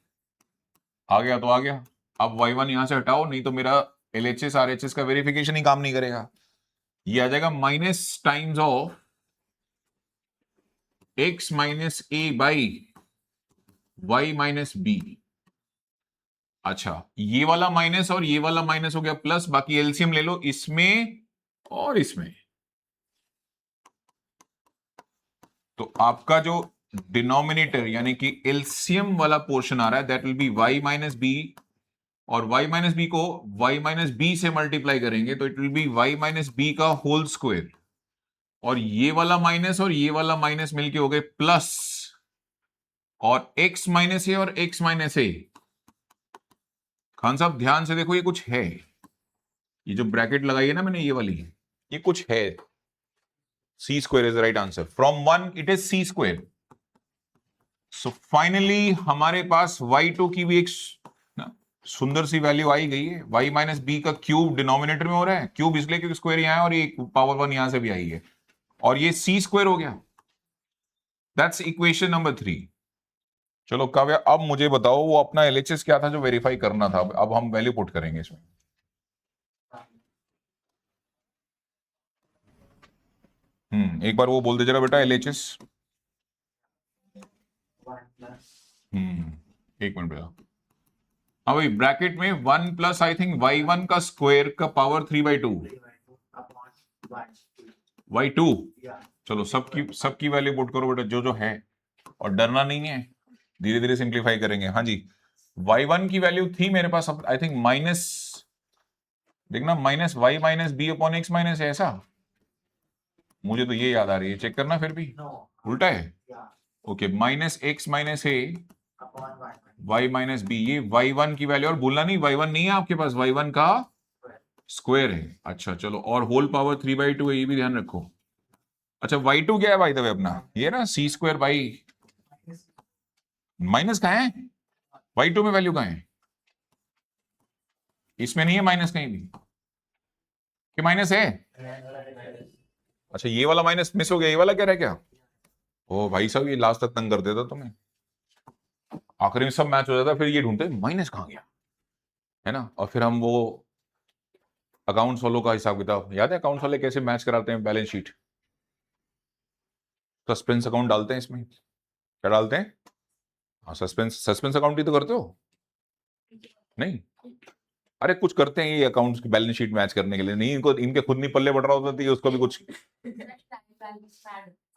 आ गया तो आ गया। अब y1 यहां से हटाओ, नहीं तो मेरा LHS RHS का वेरिफिकेशन ही काम नहीं करेगा। ये आ जाएगा minus times of x minus a by y minus b। अच्छा, ये वाला माइनस और ये वाला माइनस हो गया प्लस, बाकी एलसीएम ले लो इसमें और इसमें। तो आपका जो डिनोमिनेटर यानी कि एलसीएम वाला पोर्शन आ रहा है that will be y minus b, और y माइनस बी को y माइनस बी से मल्टीप्लाई करेंगे तो it will be y minus b का होल स्क्वायर, और ये वाला माइनस और ये वाला माइनस मिलके हो गए प्लस, और x माइनस ए और x माइनस ए। खान साहब ध्यान से देखो, ये कुछ है, ये जो ब्रैकेट लगाई है ना मैंने ये वाली, ये कुछ है। C square is the right answer, from 1 it is c square. So finally हमारे पास y2 की भी एक सुंदर सी वैल्यू आई गई है। y माइनस बी का क्यूब डिनोमिनेटर में हो रहा है, क्यूब इसलिए क्योंकि स्क्वायर यहां है और ये पावर 1 यहां से भी आई है, और ये सी स्क्वायर हो गया। That's equation number 3। चलो काव्या, अब मुझे बताओ वो अपना LHS क्या था जो वेरीफाई करना था, अब हम वैल्यू पुट करेंगे इसमें। एक बार वो बोल दे जरा बेटा LHS। एक मिनट बेटा। हाँ भाई, ब्रैकेट में 1 प्लस आई थिंक y1 का स्क्वायर का पावर 3/2 y2। चलो सबकी वैल्यू पुट करो बेटा जो जो है, और डरना नहीं है, धीरे धीरे सिंप्लीफाई करेंगे। हाँ जी, y1 की वैल्यू थी मेरे पास आई थिंक माइनस, देखना minus y minus b upon x minus, ऐसा मुझे तो ये याद आ रही है, चेक करना फिर भी उल्टा है। ओके, माइनस एक्स माइनस ए y माइनस बी, ये y1 की वैल्यू, और बोलना नहीं y1 नहीं है आपके पास, y1 का स्क्वायर है। अच्छा चलो, और होल पावर 3/2 है, ये भी ध्यान रखो। अच्छा y2 क्या है भाई तब अपना, ये ना सी स्क्वायर बाई, माइनस कहाँ है y2 में, वैल्यू कहाँ है, इसमें नहीं है माइनस कहीं भी कि माइनस है। अच्छा ये वाला माइनस मिस हो गया, ये वाला क्या रह गया। ओ भाई साहब, ये लास्ट तक तंग कर देता तुम्हें, आखिरी में सब मैच हो जाता, फिर ये ढूंढते माइनस कहां गया, है ना। और फिर हम वो अकाउंट्स वालों का हिसाब किताब याद है, अकाउंट्स वाले कैसे मैच कराते हैं बैलेंस शीट, सस्पेंस अकाउंट डालते हैं इसमें, क्या डालते हैं, हाँ सस्पेंस अकाउंट ही तो करते हो नहीं, अरे कुछ करते हैं ये अकाउंट्स की बैलेंस शीट मैच करने के लिए, नहीं इनको इनके खुद नहीं पल्ले बढ़ रहा होता तो उसको भी कुछ,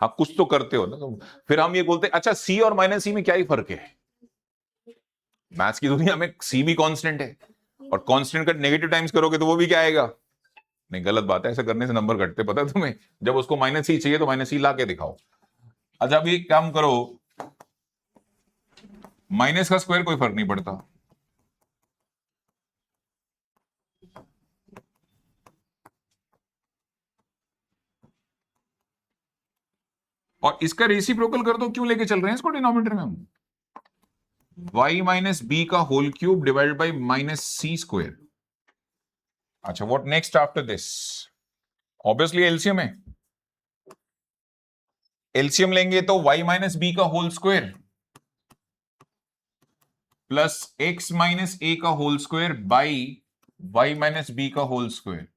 हाँ कुछ तो करते हो ना तो। फिर हम ये बोलते हैं अच्छा सी और माइनस सी में क्या ही फर्क है, मैथ्स की दुनिया में सी भी कांस्टेंट है, और कांस्टेंट का नेगेटिव टाइम्स करोगे तो वो भी क्या आएगा, नहीं गलत बात है, ऐसा करने से नंबर घटते, पता है तुम्हें, जब उसको माइनस सी चाहिए तो माइनस सी ला के दिखाओ। अच्छा अभी काम करो, माइनस का स्क्वायर कोई फर्क नहीं पड़ता, और इसका रेसिप्रोकल कर दो, क्यों लेके चल रहे हैं इसको डिनोमिनेटर में हम, y माइनस बी का whole cube divided by minus c square. अच्छा what next after this, obviously LCM है, एलसीएम लेंगे तो y माइनस बी का whole square plus x minus a का whole square by y minus b का whole square,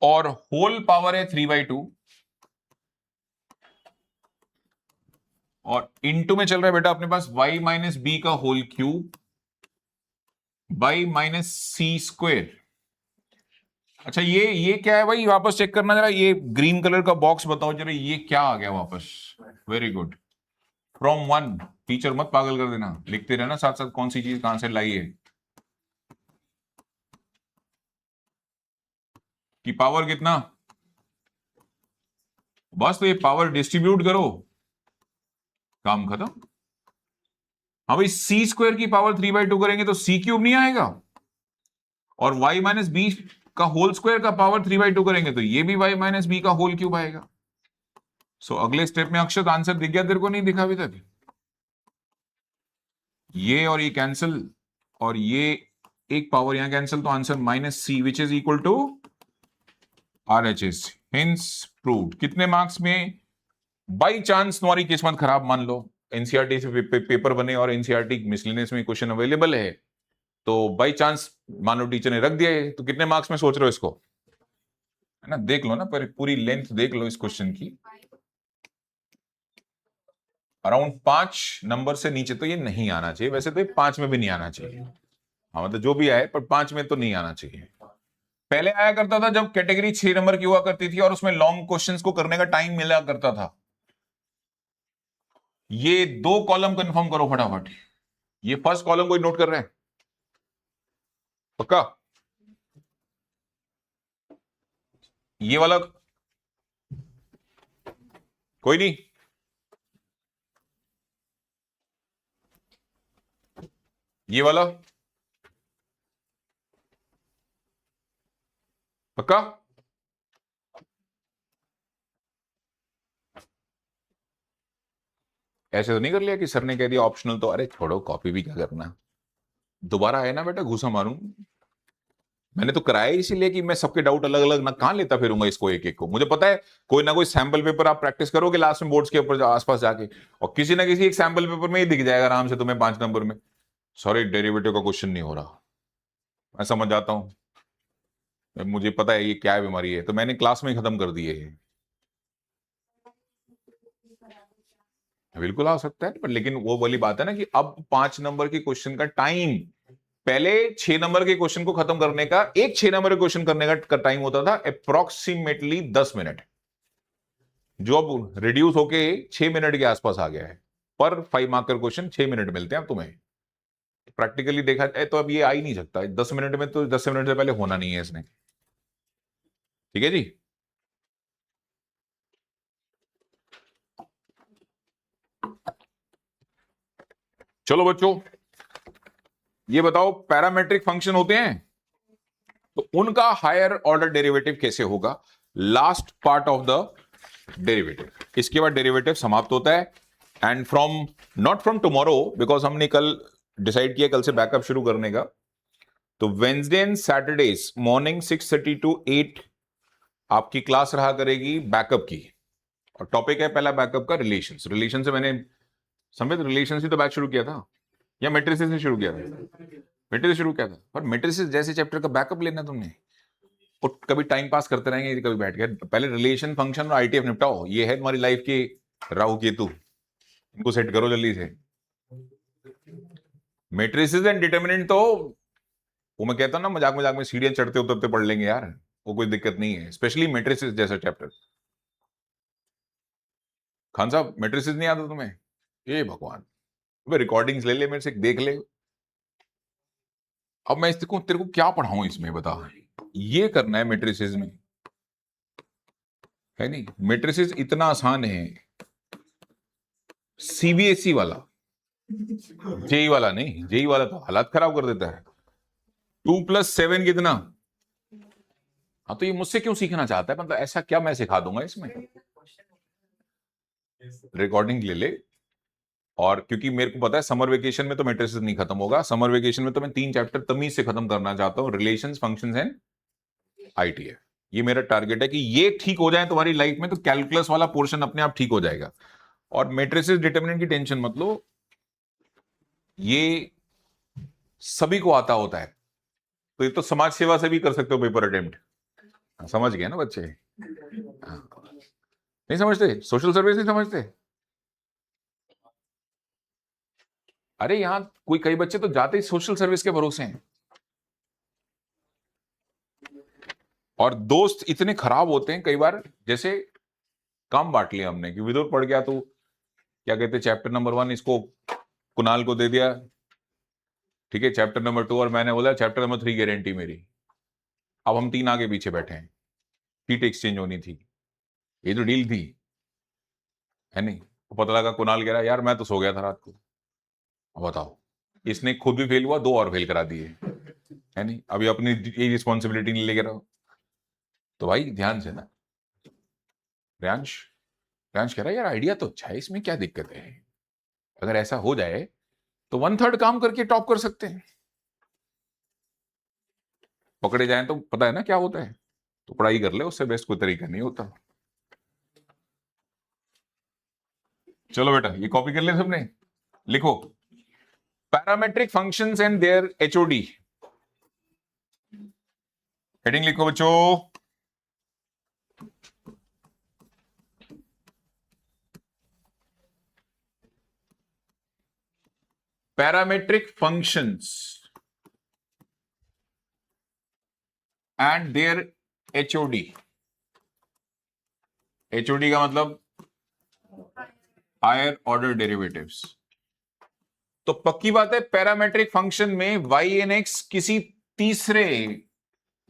और whole power है 3/2, और इनटू में चल रहा है बेटा अपने पास y माइनस बी का whole cube by minus c square. अच्छा ये क्या है भाई, वापस चेक करना जरा, ये ग्रीन कलर का बॉक्स बताओ जरा, ये क्या आ गया वापस, वेरी गुड, फ्रॉम 1, टीचर मत पागल कर देना, लिखते रहना साथ साथ कौन सी चीज कहां से लाई है, कि पावर कितना, बस तो ये पावर डिस्ट्रीब्यूट करो, काम खत्म। हाँ भाई, सी स्क्वायर की पावर 3/2 करेंगे तो सी क्यूब नहीं आएगा, और y माइनस बी का होल स्क्वायर का पावर 3/2 करेंगे तो ये भी y माइनस बी का होल क्यूब आएगा। सो अगले स्टेप में अक्षत आंसर दिख गया तेरे को? नहीं दिखा अभी तक? ये और ये कैंसिल, और ये एक पावर यहां कैंसिल, तो answer minus c which is equal to RHS। Hence proved. कितने मार्क्स में? बाई चांस तुम्हारी किस्मत खराब मान लो, एनसीईआरटी से पेपर बने और एनसीईआरटी मिसलेनियस में क्वेश्चन अवेलेबल है, तो बाई चांस मान लो टीचर ने रख दिया है, तो कितने मार्क्स में सोच रहे हो इसको? है ना, देख लो ना, पर पूरी लेंथ देख लो इस क्वेश्चन की। अराउंड 5 नंबर से नीचे तो ये नहीं आना चाहिए, वैसे तो ये 5 में भी नहीं आना चाहिए। हाँ मतलब जो भी आए, पर 5 में तो नहीं आना चाहिए। पहले आया करता था जब कैटेगरी 6 नंबर की हुआ करती थी और उसमें लॉन्ग क्वेश्चंस को करने का टाइम मिला करता था। ये 2 कॉलम कंफर्म करो फटाफट। ये फर्स्ट कॉलम कोई नोट कर रहे हैं? पक्का? ये वाला कोई नहीं? ये वाला पक्का? ऐसे तो नहीं कर लिया कि सर ने कह दिया ऑप्शनल, तो अरे छोड़ो कॉपी भी क्या करना, दोबारा है ना बेटा घूसा मारूं। मैंने तो कराया इसीलिए कि मैं सबके डाउट अलग अलग ना कहां लेता फिरूंगा इसको एक एक को। मुझे पता है कोई ना कोई सैंपल पेपर आप प्रैक्टिस करोगे लास्ट में बोर्ड्स के ऊपर आसपास जाके, और किसी ना किसी एक सैंपल पेपर में ही दिख जाएगा आराम से तुम्हें 5 नंबर में, सॉरी डेरिवेटिव का क्वेश्चन नहीं हो रहा। मैं समझ जाता हूं, मुझे पता है ये क्या बीमारी है, तो मैंने क्लास में ही खत्म कर दिए है। बिल्कुल आ सकता है, पर लेकिन वो वाली बात है ना कि अब 5 नंबर के क्वेश्चन का टाइम, पहले 6 नंबर के क्वेश्चन को खत्म करने का, एक 6 नंबर के क्वेश्चन करने का टाइम होता था अप्रोक्सीमेटली 10 मिनट, जो अब रिड्यूस होके 6 मिनट के आसपास आ गया है। पर 5 मार्क का क्वेश्चन 6 मिनट मिलते हैं अब तुम्हें। प्रैक्टिकली देखा जाए तो अब ये आ ही नहीं सकता 10 मिनट में, तो 10 मिनट से पहले होना नहीं है इसने। ठीक है जी। चलो बच्चों, ये बताओ पैरामेट्रिक फंक्शन होते हैं तो उनका हायर ऑर्डर डेरिवेटिव कैसे होगा? Last part of the derivative, इसके बाद डेरिवेटिव समाप्त होता है। And from not from tomorrow, because हमने कल डिसाइड किया कल से बैकअप शुरू करने का, तो Wednesday and Saturdays morning 6:30 to 8 आपकी क्लास रहा करेगी बैकअप की, और टॉपिक है पहला बैकअप का रिलेशंस। रिलेशन से मैंने समेत रिलेशन से तो बैच शुरू किया था, या मैट्रिसेस से शुरू किया था? मैट्रिसेस शुरू किया था, पर मैट्रिसेस जैसे चैप्टर का बैकअप लेना तुमने, और कभी टाइम पास करते रहेंगे कभी बैठ के, पहले रिलेशन फंक्शन और आईटीएफ निपटाओ। ये है तुम्हारी लाइफ के राहु केतु, इनको सेट करो जल्दी से। मैट्रिसेस एंड डिटरमिनेंट तो वो मैं कहता हूं ना मजाक मजाक में, सीढ़ियां चढ़ते उतरते पढ़ लेंगे यार, वो कोई दिक्कत नहीं है, स्पेशली मैट्रिसेस जैसा चैप्टर। खान साहब मैट्रिसेस नहीं आता तुम्हें? ये भगवान, रिकॉर्डिंग्स ले ले मेरे से, देख ले। अब मैं इसको तेरे को क्या पढ़ाऊं इसमें बता? ये करना है मैट्रिसेस में, है नहीं? मैट्रिसेस इतना आसान है, सीबीएसई वाला, जेई वाला नहीं। जेई वाला तो हालत खराब कर देता है। 2+7 कितना? हाँ तो ये मुझसे क्यों सीखना चाहता है, मतलब ऐसा क्या मैं सिखा दूंगा इसमें? रिकॉर्डिंग ले ले, और क्योंकि मेरे को पता है समर वेकेशन में तो मैट्रिसेस नहीं खत्म होगा, समर वेकेशन में तो मैं 3 चैप्टर तमीज से खत्म करना चाहता हूं, रिलेशंस, फंक्शंस एंड आईटीएफ। ये मेरा टारगेट है कि ये ठीक हो जाए तुम्हारी लाइफ में, तो कैलकुलस वाला पोर्शन अपने आप ठीक हो जाएगा। और मैट्रिसेस डिटरमिनेंट की टेंशन मत लो, ये सभी को आता होता है, तो ये तो समाज सेवा से भी कर सकते हो पेपर अटेम्प्ट। समझ गए ना बच्चे? नहीं समझते? सोशल सर्विस नहीं समझते? अरे यहां कोई कई बच्चे तो जाते ही सोशल सर्विस के भरोसे हैं, और दोस्त इतने खराब होते हैं कई बार, जैसे काम बांट लिया हमने कि विदुर पढ़ गया तो क्या कहते चैप्टर नंबर 1 इसको कुणाल को दे दिया, ठीक है, चैप्टर नंबर 2 और मैंने बोला चैप्टर नंबर 3 गारंटी मेरी। अब हम 3 आगे पीछे बैठे हैं, सीट एक्सचेंज होनी थी, ये तो डील थी, है नहीं? तो पता लगा कुणाल कह रहा यार मैं तो सो गया था रात को, अब बताओ, इसने खुद भी फेल हुआ, 2 और फेल करा दिए, है नहीं? अभी अपनी ये रिस्पॉन्सिबिलिटी नहीं लेके रहो। तो भाई ध्यान से ना, रियांश रियांश कह रहा है यार आइडिया तो अच्छा है, इसमें क्या दिक्कत है? अगर ऐसा हो जाए तो 1/3 काम करके टॉप कर सकते हैं। पकड़े जाएं तो पता है ना क्या होता है, तो पढ़ाई कर ले, उससे बेस्ट कोई तरीका नहीं होता। चलो बेटा ये कॉपी कर ले सबने, लिखो parametric functions and their HOD. Heading लिखो बच्चों, parametric functions and their HOD. HOD का मतलब हायर ऑर्डर डेरिवेटिव्स। तो पक्की बात है पैरामेट्रिक फंक्शन में y एन एक्स किसी तीसरे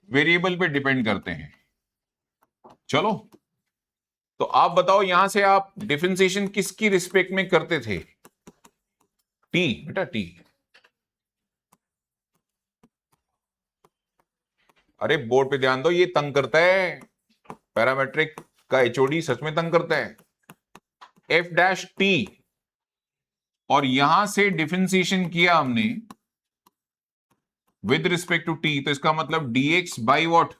वेरिएबल पे डिपेंड करते हैं। चलो तो आप बताओ यहां से आप डिफरेंशिएशन किसकी रिस्पेक्ट में करते थे? टी बेटा, टी। अरे बोर्ड पे ध्यान दो, ये तंग करता है, पैरामेट्रिक का एचओडी सच में तंग करता है। एफ डैश टी, और यहां से डिफरेंशिएशन किया हमने विद रिस्पेक्ट टू टी, तो इसका मतलब dx बाई वॉट,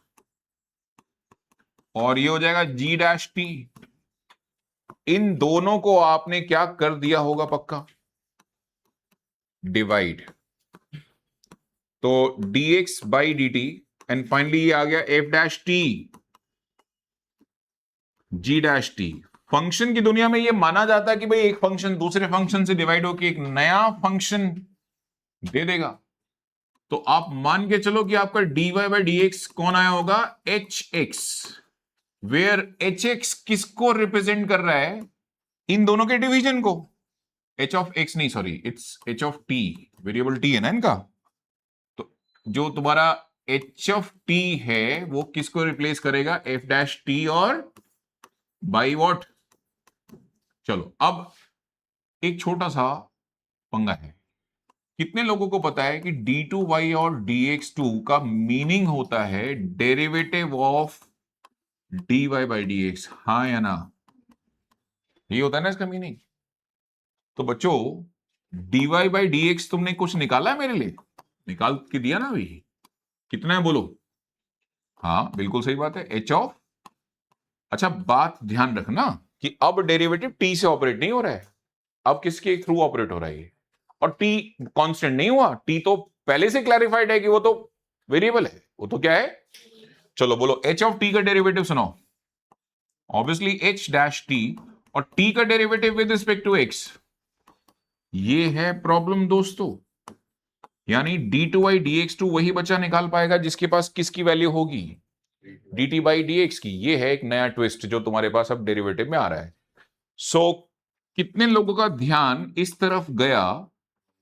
और ये हो जाएगा g डैश टी। इन दोनों को आपने क्या कर दिया होगा पक्का? डिवाइड। तो dx by dt, and finally ये आ गया f dash T g dash T. Function की दुनिया में ये माना जाता है कि भाई एक फंक्शन दूसरे फंक्शन से डिवाइड होकर एक नया फंक्शन दे देगा। तो आप मान के चलो कि आपका dy बाई डी एक्स कौन आया होगा? hx, वेयर hx किसको रिप्रेजेंट कर रहा है? इन दोनों के डिवीजन को। h ऑफ x नहीं, sorry, it's h of t, variable t है ना इनका। तो जो तुम्हारा h ऑफ t है वो किसको रिप्लेस करेगा? f डैश t और बाई वॉट। चलो अब एक छोटा सा पंगा है। कितने लोगों को पता है कि d2y और dx2 का मीनिंग होता है derivative of dy by dx? हाँ या ना? ये होता है ना इसका मीनिंग। तो बच्चों dy बाई dx तुमने कुछ निकाला है मेरे लिए? निकाल के दिया ना अभी? कितना है बोलो? हाँ बिल्कुल सही बात है, h ऑफ। अच्छा बात ध्यान रखना कि अब डेरिवेटिव t से ऑपरेट नहीं हो रहा है, अब किसके थ्रू ऑपरेट हो रहा है? और t कांस्टेंट नहीं हुआ, t तो पहले से क्लैरिफाइड है कि वो तो वेरिएबल है, वो तो क्या है? चलो बोलो h ऑफ t का डेरिवेटिव सुनाओ। ऑब्वियसली h डैश t, और t का derivative with respect to x। ये है प्रॉब्लम दोस्तों, यानी d2y dx2 वही बच्चा निकाल पाएगा जिसके पास किसकी वैल्यू होगी? dt बाई dx की। ये है एक नया ट्विस्ट जो तुम्हारे पास अब डेरिवेटिव में आ रहा है। सो कितने लोगों का ध्यान इस तरफ गया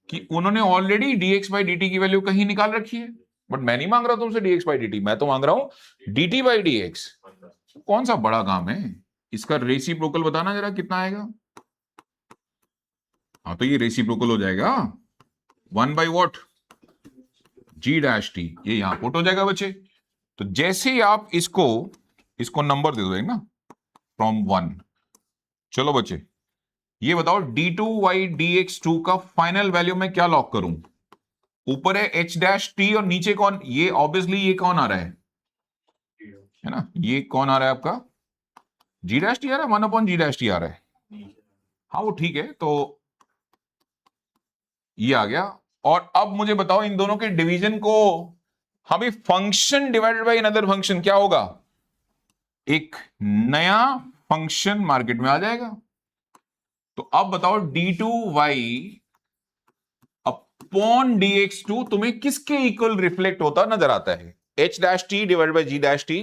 कि उन्होंने ऑलरेडी dx बाई dt की वैल्यू कहीं निकाल रखी है? बट मैं नहीं मांग रहा तुमसे dx बाई dt, मैं तो मांग रहा हूं dt बाई dx। कौन सा बड़ा काम है? इसका रेसिप्रोकल बताना जरा कितना आएगा? हाँ तो ये रेसिप्रोकल हो जाएगा 1 by what, g dash T. ये यहां पुट हो जाएगा बच्चे। तो जैसे ही आप इसको नंबर दे दो ना, फ्रॉम 1। चलो बच्चे ये बताओ d2y dx2 का फाइनल वैल्यू में क्या लॉक करूं? ऊपर है h डैश टी और नीचे कौन? ये ऑब्वियसली ये कौन आ रहा है ना? ये कौन आ रहा है आपका? g डैश टी आ रहा है, 1/g डैश टी आ रहा है। हाँ वो ठीक है, तो ये आ गया। और अब मुझे बताओ इन दोनों के डिवीजन को, हमें function divided by another function क्या होगा? एक नया फंक्शन मार्केट में आ जाएगा। तो अब बताओ d2y अपॉन dx2 तुम्हें किसके इक्वल रिफ्लेक्ट होता नजर आता है? h dash t divided by g dash t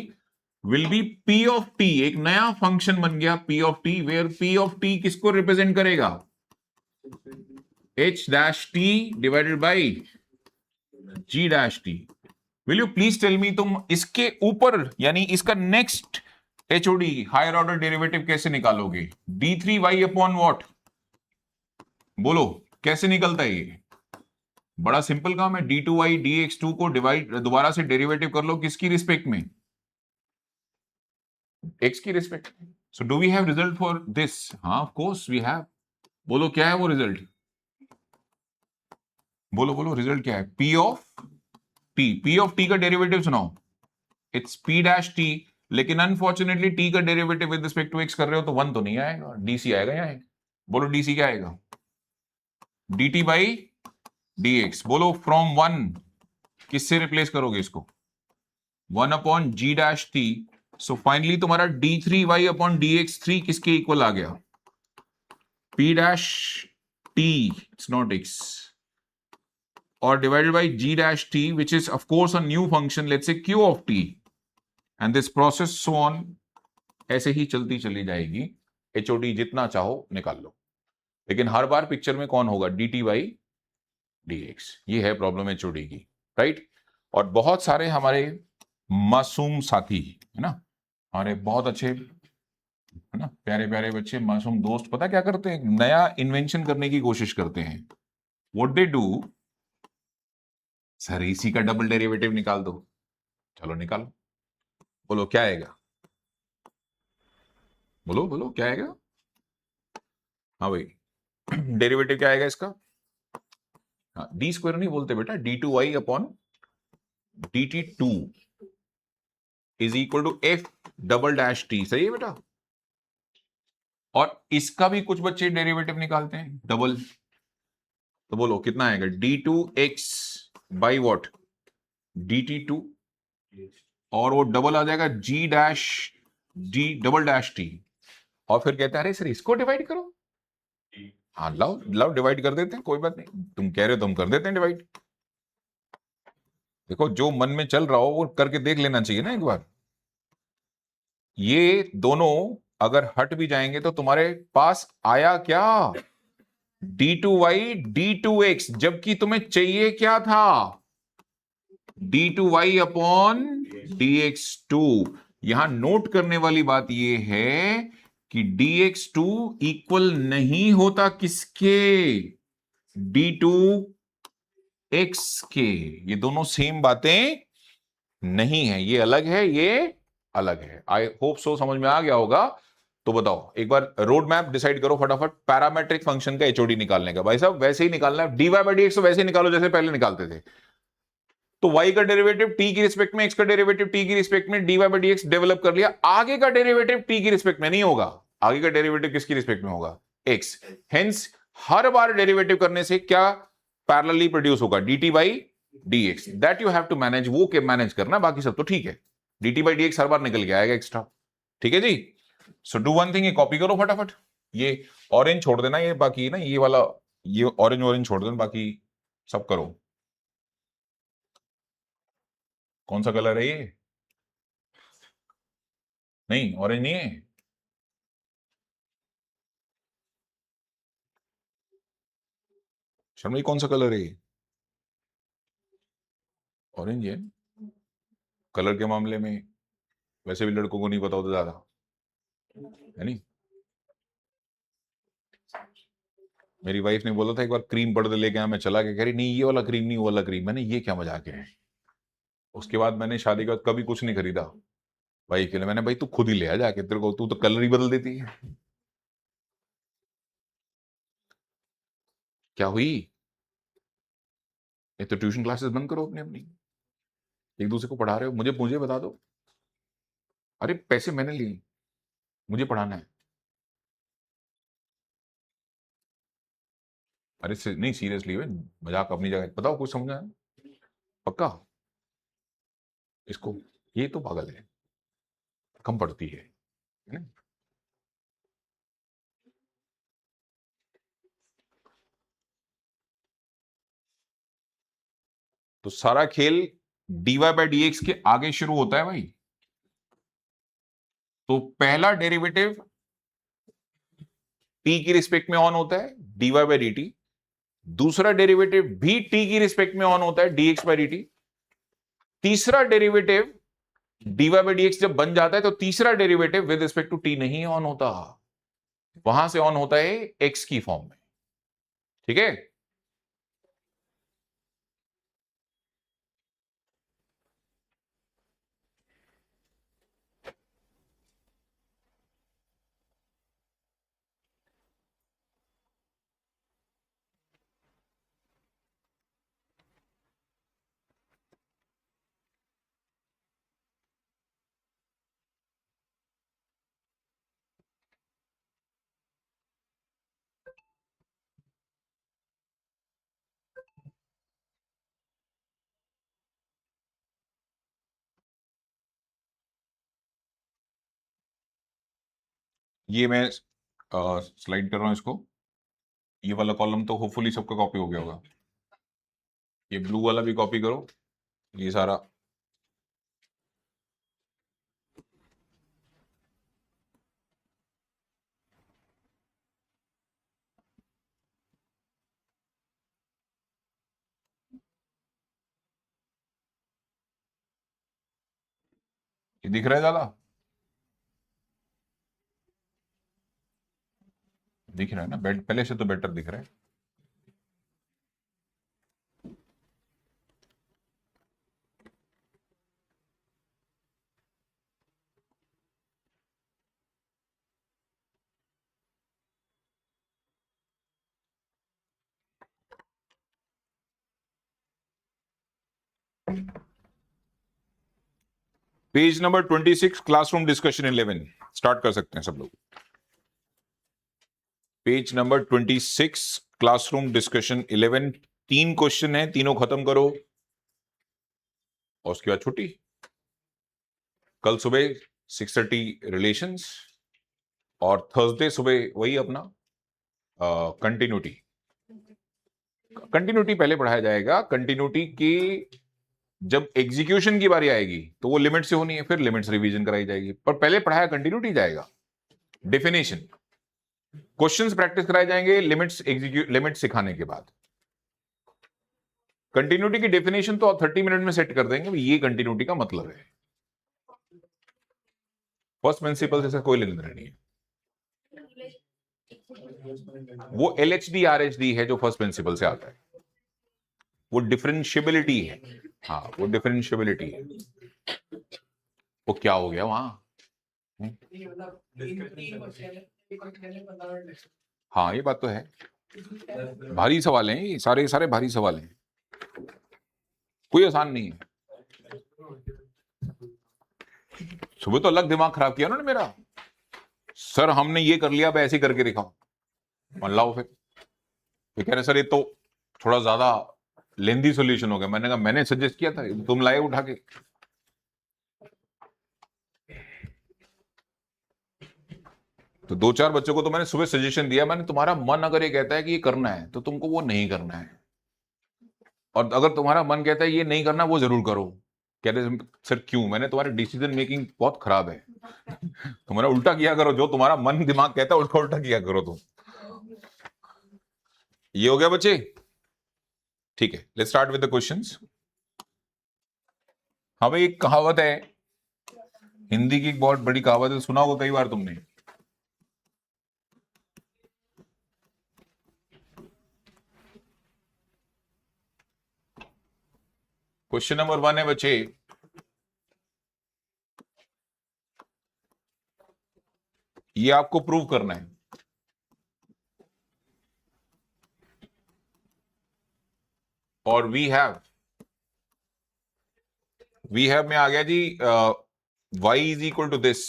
will be p of t। एक नया फंक्शन बन गया p of t, where p of t किसको रिप्रेजेंट करेगा? h dash t divided by g dash t. Will you please tell me, तुम इसके ऊपर यानी इसका next HOD higher order derivative कैसे निकालोगे? d3y upon what? बोलो। कैसे निकलता है ये? बड़ा सिंपल काम है, d2y dx2 को डिवाइड दोबारा से डेरिवेटिव कर लो, किसकी रिस्पेक्ट में? x की रिस्पेक्ट में। So do we have result for this? हाँ ऑफ कोर्स वी हैव। बोलो क्या है वो रिजल्ट? बोलो बोलो रिजल्ट क्या है? p ऑफ t का डेरिवेटिव सुनाओ। इट्स p डैश t, लेकिन अनफॉर्चुनेटली t का derivative with respect to x कर रहे हो तो 1 तो नहीं आएगा, dc आएगा यहाँ। बोलो dc क्या आएगा? dt by dx। बोलो फ्रॉम 1 किससे रिप्लेस करोगे इसको? 1 अपॉन जी डैश टी। सो फाइनली तुम्हारा d3y अपॉन dx3 किसके इक्वल आ गया? p dash t, it's not x, और divided by g dash t which is of course a new function, let's say q of t, and this process so on, ऐसे ही चलती चली जाएगी। HOD जितना चाहो निकाल लो, लेकिन हर बार पिक्चर में कौन होगा? dt by dx। ये है प्रॉब्लम HOD की, राइट? और बहुत सारे हमारे मासूम साथी है ना, हमारे बहुत अच्छे है ना, प्यारे प्यारे बच्चे, मासूम दोस्त, पता क्या करते हैं? नया इन्वेंशन करने की कोशिश करते हैं। What they do? सर इसी का डबल डेरिवेटिव निकाल दो। चलो निकालो, बोलो क्या आएगा? बोलो बोलो क्या आएगा? हाँ भाई, डेरिवेटिव क्या आएगा इसका? हाँ, डी स्क्वायर नहीं बोलते बेटा, d2y upon dt2 is equal to f double dash t। सही है बेटा? और इसका भी कुछ बच्चे डेरिवेटिव निकालते हैं डबल, तो बोलो कितना आएगा? d2x by what? dt2, और वो डबल आ जाएगा g dash d double dash t। और फिर कहते हैं अरे सर इसको डिवाइड करो। हाँ लाओ लाओ डिवाइड कर देते हैं, कोई बात नहीं, तुम कह रहे हो तो हम कर देते हैं डिवाइड। देखो जो मन में चल रहा हो वो करके देख लेना चाहिए ना एक बार। ये दोनों अगर हट भी जाएंगे तो तुम्हारे पास आया क्या? d2y d2x, जबकि तुम्हें चाहिए क्या था? d2y upon dx2। यहां नोट करने वाली बात यह है कि dx2 इक्वल नहीं होता किसके? d2x के। ये दोनों सेम बातें नहीं है, ये अलग है, ये अलग है। आई होप सो समझ में आ गया होगा। तो बताओ एक बार रोड मैप डिसाइड करो फटाफट, पैरामेट्रिक फंक्शन का एचओडी निकालने का। भाई साहब वैसे ही निकालना है, dy बाई dx तो वैसे ही निकालो जैसे पहले निकालते थे। तो y का डेरिवेटिव t की रिस्पेक्ट में, x का डेरिवेटिव t की रिस्पेक्ट में, dy बाई dx डेवलप कर लिया। आगे का डेरिवेटिव t की रिस्पेक्ट में नहीं होगा, आगे का डेरिवेटिव किसकी रिस्पेक्ट में होगा? x। हेंस हर बार डेरिवेटिव करने से क्या पैरेलली प्रोड्यूस होगा? dt by dx। That you have to manage, वो के मैनेज करना, बाकी सब तो ठीक है। dt बाई dx हर बार निकल के आएगा एक्स्ट्रा, ठीक है जी। सो डू वन थिंग, ये कॉपी करो फटाफट। ये ऑरेंज छोड़ देना, ये बाकी ना ये वाला, ये ऑरेंज ऑरेंज छोड़ देना, बाकी सब करो। कौन सा कलर है ये? नहीं ऑरेंज नहीं है। शर्मा कौन सा कलर है ये? ऑरेंज है। कलर के मामले में वैसे भी लड़कों को नहीं पता होता ज्यादा, है नहीं? मेरी वाइफ ने बोला था एक बार क्रीम पर्दे लेके आया, मैं चला के कह रही नहीं ये वाला क्रीम नहीं, वो वाला क्रीम। मैंने ये क्या मजाक है। उसके बाद मैंने शादी के बाद कभी कुछ नहीं खरीदा भाई के लिए। मैंने भाई तू खुद ही ले आ जाके, तेरे को तू तो कलर ही बदल देती है। क्या हुई? ये तो ट्यूशन क्लासेस बंद करो अपनी अपनी, एक दूसरे को पढ़ा रहे हो। मुझे मुझे बता दो, अरे पैसे मैंने लिए, मुझे पढ़ाना है। अरे नहीं सीरियसली भाई, मजाक अपनी जगह। बताओ कुछ समझा है? पक्का? इसको, ये तो पागल है, कम पढ़ती है ना? तो सारा खेल dy बाई dx के आगे शुरू होता है भाई। तो पहला डेरिवेटिव t की रिस्पेक्ट में ऑन होता है, dy बाई dt। दूसरा डेरिवेटिव भी t की रिस्पेक्ट में ऑन होता है, dx बाई dt। तीसरा डेरिवेटिव dy बाई dx जब बन जाता है तो तीसरा derivative with respect to t नहीं ऑन होता, वहां से ऑन होता है x की फॉर्म में, ठीक है? ये मैं स्लाइड कर रहा हूं इसको। ये वाला कॉलम तो होपफुली सबका कॉपी हो गया होगा। ये ब्लू वाला भी कॉपी करो, ये सारा। ये दिख रहा है ज्यादा? दिख रहा है ना? पहले से तो बेटर दिख रहा है। Page number 26, classroom discussion 11। Start कर सकते हैं सब लोग। Page number 26, classroom discussion 11। 3 question है, तीनों खत्म करो और उसके बाद छुट्टी। कल सुबह 6:30 रिलेशंस, और थर्सडे सुबह वही अपना कंटिन्यूटी। कंटिन्यूटी पहले पढ़ाया जाएगा। कंटिन्यूटी की जब एग्जीक्यूशन की बारी आएगी तो वो लिमिट से होनी है, फिर लिमिट्स रिवीजन कराई जाएगी, पर पहले पढ़ाया कंटिन्यूटी जाएगा। डेफिनेशन, क्वेश्चंस प्रैक्टिस कराए जाएंगे लिमिट सिखाने के बाद। कंटिन्यूटी की डेफिनेशन तो आप 30 मिनट में सेट कर देंगे, ये कंटिन्यूटी का मतलब है। फर्स्ट प्रिंसिपल से कोई लेना देना नहीं है। वो LHD RHD है जो फर्स्ट प्रिंसिपल से आता है, वो डिफरेंशियबिलिटी है। हाँ, वो डिफरेंशियबिलिटी है। वो क्या हो गया वहां? हाँ, ये बात तो है। भारी सवाल हैं ये, सारे सारे भारी सवाल हैं, कोई आसान नहीं है। सुबह तो अलग दिमाग खराब किया उन्होंने मेरा, सर हमने ये कर लिया, अब ऐसे करके दिखाओ। मान लाओ फिर कह रहे सर ये तो थोड़ा ज्यादा लेंदी सॉल्यूशन हो गया। मैंने कहा मैंने सजेस्ट किया था, तुम लाए उठा के। तो 2-4 बच्चों को तो मैंने सुबह सजेशन दिया, मैंने तुम्हारा मन अगर ये कहता है कि ये करना है तो तुमको वो नहीं करना है, और अगर तुम्हारा मन कहता है ये नहीं करना, वो जरूर करो। कह रहे सर क्यों? मैंने तुम्हारी डिसीजन मेकिंग बहुत खराब है, तुम्हारा उल्टा किया करो, जो तुम्हारा मन दिमाग कहता है उसका उल्टा किया करो तुम। ये हो गया बच्चे? ठीक है, let's start with the questions. हमें एक कहावत है, हिंदी की एक बहुत बड़ी कहावत है, सुना होगा कई बार तुमने। क्वेश्चन नंबर 1 है बच्चे, ये आपको प्रूव करना है। और वी हैव में आ गया जी, y is equal to this,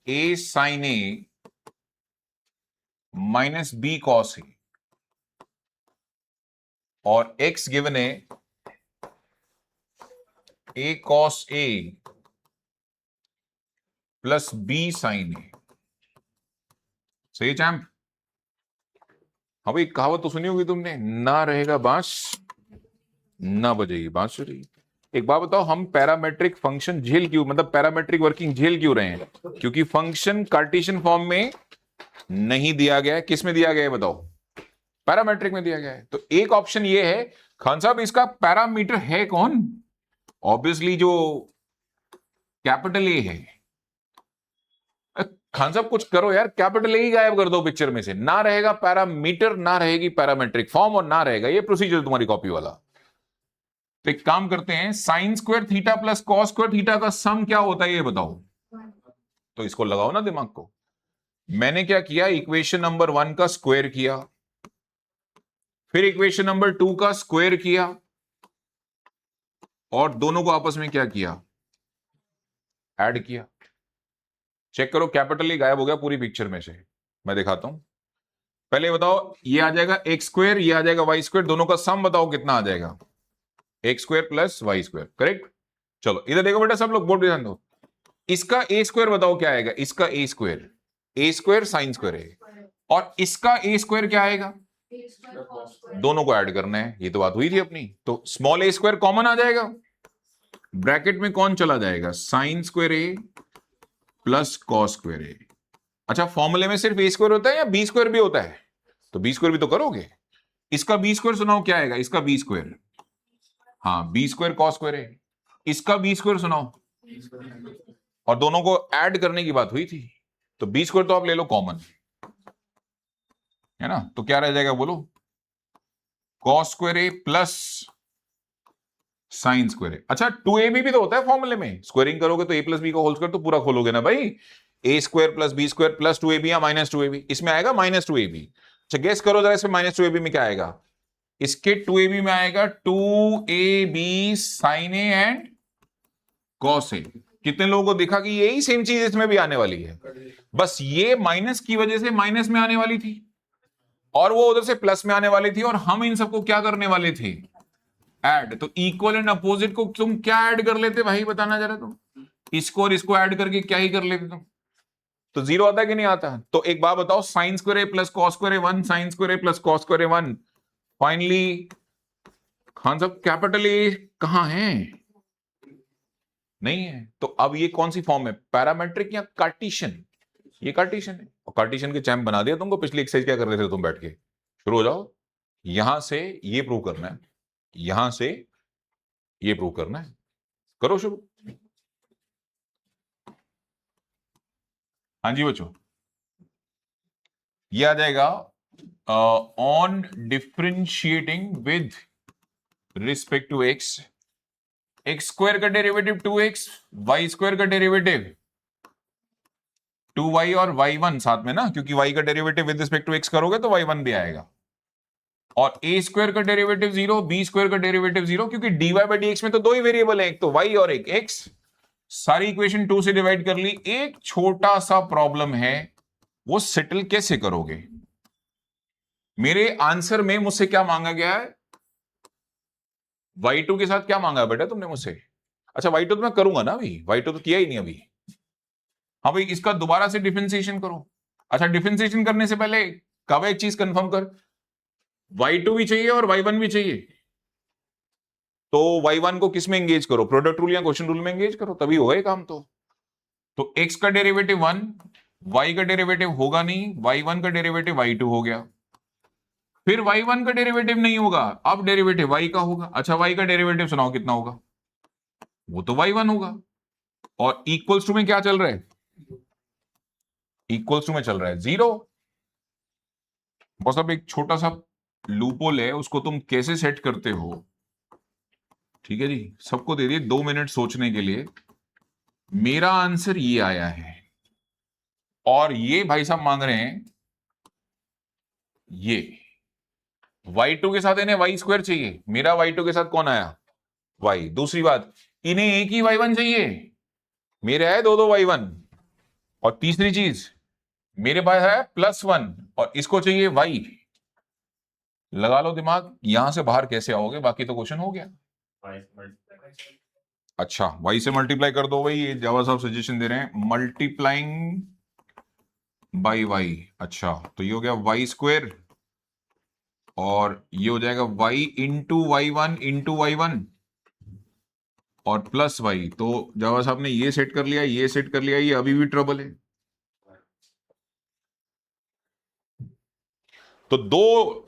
a sin a minus b cos a, और x गिवन है a cos a plus b sin a। सही चैंप? हाँ भाई, कहावत तो सुनी होगी तुमने, ना रहेगा बांस ना बजेगी बांसुरी। एक बात बताओ, हम पैरामेट्रिक फंक्शन झेल क्यों, मतलब पैरामेट्रिक वर्किंग झेल क्यों रहे हैं? क्योंकि फंक्शन कार्टेशियन फॉर्म में नहीं दिया गया है। किस में दिया गया है बताओ? पैरामेट्रिक में दिया गया है। तो एक ऑप्शन ये है, खान साहब इसका पैरामीटर है कौन? ऑब्वियसली जो कैपिटल ए है। खान साहब कुछ करो यार, कैपिटल ए ही गायब कर दो पिक्चर में से। ना रहेगा पैरामीटर, ना रहेगी पैरामेट्रिक फॉर्म, और ना रहेगा ये प्रोसीजर तुम्हारी कॉपी वाला। तो एक काम करते हैं, sine square theta plus cos square theta का सम क्या होता है ये बताओ। तो इसको लगाओ ना दिमाग को। मैंने क्या किया, इक्वेशन नंबर 1 का स्क्वायर किया, फिर इक्वेशन नंबर 2 का स्क्वायर किया, और दोनों को आपस में क्या किया, ऐड किया। चेक करो, कैपिटल ही गायब हो गया पूरी पिक्चर में से। मैं दिखाता हूं, पहले बताओ, ये आ जाएगा एक्स स्क्वायर, ये आ जाएगा वाई स्क्वायर, दोनों का सम बताओ कितना आ जाएगा, x square plus y square. Correct? चलो इधर देखो बेटा सब लोग, बोर्ड पे ध्यान दो। इसका ए स्क्वायर बताओ क्या आएगा, इसका ए स्क्वायर साइन स्क्वायर है, और इसका ए स्क्वायर क्या आएगा, दोनों को ऐड करना है, ये तो बात हुई थी अपनी। तो स्मॉल ए स्क्वायर कॉमन आ जाएगा, ब्रैकेट में कौन चला जाएगा, साइन स्क्वायर ए प्लस कॉस स्क्वायर ए। अच्छा, फॉर्मूले में सिर्फ ए स्क्वायर होता है या बी स्क्वायर भी होता है, तो बी स्क्वायर भी तो करोगे। इसका बी स्क्वायर सुनाओ क्या आएगा, इसका बी स्क्वायर, हाँ बी स्क्वायर कॉस स्क्वायर है, इसका बी स्क्वायर सुनाओ, और दोनों को ऐड करने की बात हुई थी, तो बी स्क्वायर तो आप ले लो कॉमन, है ना, तो क्या रह जाएगा बोलो, कॉस स्क्वायर ए प्लस साइन स्क्वायर ए। अच्छा, 2ab भी तो होता है फॉर्मूले में, स्क्वायरिंग करोगे तो a प्लस बी का होल स्क्वायर तो पूरा खोलोगे ना भाई, a square plus b square plus 2ab या माइनस 2ab, इसमें आएगा माइनस 2ab। अच्छा गेस करो जरा, इसमें माइनस 2ab में क्या आएगा, इसके 2ab में आएगा 2ab sine a and cos a. कितने लोगों को दिखा कि यही सेम चीज इसमें भी आने वाली है, बस ये माइनस की वजह से माइनस में आने वाली थी, और वो उधर से प्लस में आने वाली थी, और हम इन सबको क्या करने वाले थे, ऐड। तो इक्वल एंड अपोजिट को तुम क्या ऐड कर लेते भाई, बताना जरा तुम, इसको और इसको ऐड करके क्या ही कर लेते तुम, तो जीरो आता है कि नहीं आता। तो एक बात बताओ, साइन स्क्वायर ए प्लस कॉस स्क्वायर ए 1, साइन स्क्वायर ए प्लस कॉस स्क्वायर ए 1, फाइनली खान साहब कैपिटल ए कहां है, नहीं है। तो अब ये कौन सी फॉर्म है, पैरामेट्रिक या कार्टेशियन, ये कार्टेशियन है, और कार्टेशियन के चैम्प बना दिया तुमको। पिछली एक्सरसाइज क्या कर रहे थे तुम बैठ के, शुरू हो जाओ, यहां से ये प्रूव करना है, यहां से ये प्रूव करना है, करो शुरू। हाँ जी बच्चों, ये आ जाएगा on differentiating with respect to x, x square का डेरिवेटिव 2x, वाई स्क्वायर का डेरिवेटिव 2y और y1 साथ में ना, क्योंकि y का derivative with respect to x करोगे तो y1 भी आएगा, और a स्क्वायर का डेरिवेटिव 0, b स्क्वायर का डेरिवेटिव 0, क्योंकि dy बाई dx में तो दो ही वेरिएबल है, एक तो y और एक x। सारी इक्वेशन 2 से डिवाइड कर ली। एक छोटा सा प्रॉब्लम है, वो सेटल कैसे करोगे। मेरे आंसर में मुझसे क्या मांगा गया है, y2 के साथ क्या मांगा है बेटा तुमने मुझसे। अच्छा y2 तो मैं करूंगा ना अभी, y2 तो किया ही नहीं अभी। हाँ भाई, इसका दोबारा से डिफरेंशिएशन करो। अच्छा, डिफरेंशिएशन करने से पहले कब एक चीज कंफर्म कर, y2 भी चाहिए और y1 भी चाहिए, तो y1 को किस में एंगेज करो, प्रोडक्ट रूल या क्वेश्चन रूल में एंगेज करो, तभी होगा ये काम। तो x का डेरिवेटिव 1, y का डेरिवेटिव होगा नहीं, y1 का डेरिवेटिव y2 हो गया, फिर y1 का डेरिवेटिव नहीं होगा, अब डेरिवेटिव y का होगा। अच्छा, y का डेरिवेटिव सुनाओ कितना होगा, वो तो y1 होगा, और इक्वल्स टू में क्या चल रहा है, इक्वल्स टू में चल रहा है 0। बस अब एक छोटा सा लूपहोल है, उसको तुम कैसे सेट करते हो, ठीक है जी, सबको दे दिए 2 मिनट सोचने के लिए। मेरा आंसर ये आया है, और ये भाई साहब मांग रहे हैं ये y2 के साथ इन्हें y स्क्वायर चाहिए, मेरा y2 के साथ कौन आया, y। दूसरी बात, इन्हें एक ही y1 चाहिए, मेरे है दो y1, और तीसरी चीज, मेरे पास है +1 और इसको चाहिए y। लगा लो दिमाग, यहां से बाहर कैसे आओगे, बाकी तो क्वेश्चन हो गया। अच्छा, y से मल्टीप्लाई कर दो भाई, ये जावा साहब सजेशन दे रहे हैं, मल्टीप्लाइंग बाई y। अच्छा, तो ये हो गया y स्क्वायर, और ये हो जाएगा y इंटू y1 और प्लस y। तो जावा साहब ने ये सेट कर लिया, ये सेट कर लिया, ये अभी भी ट्रबल है। तो दो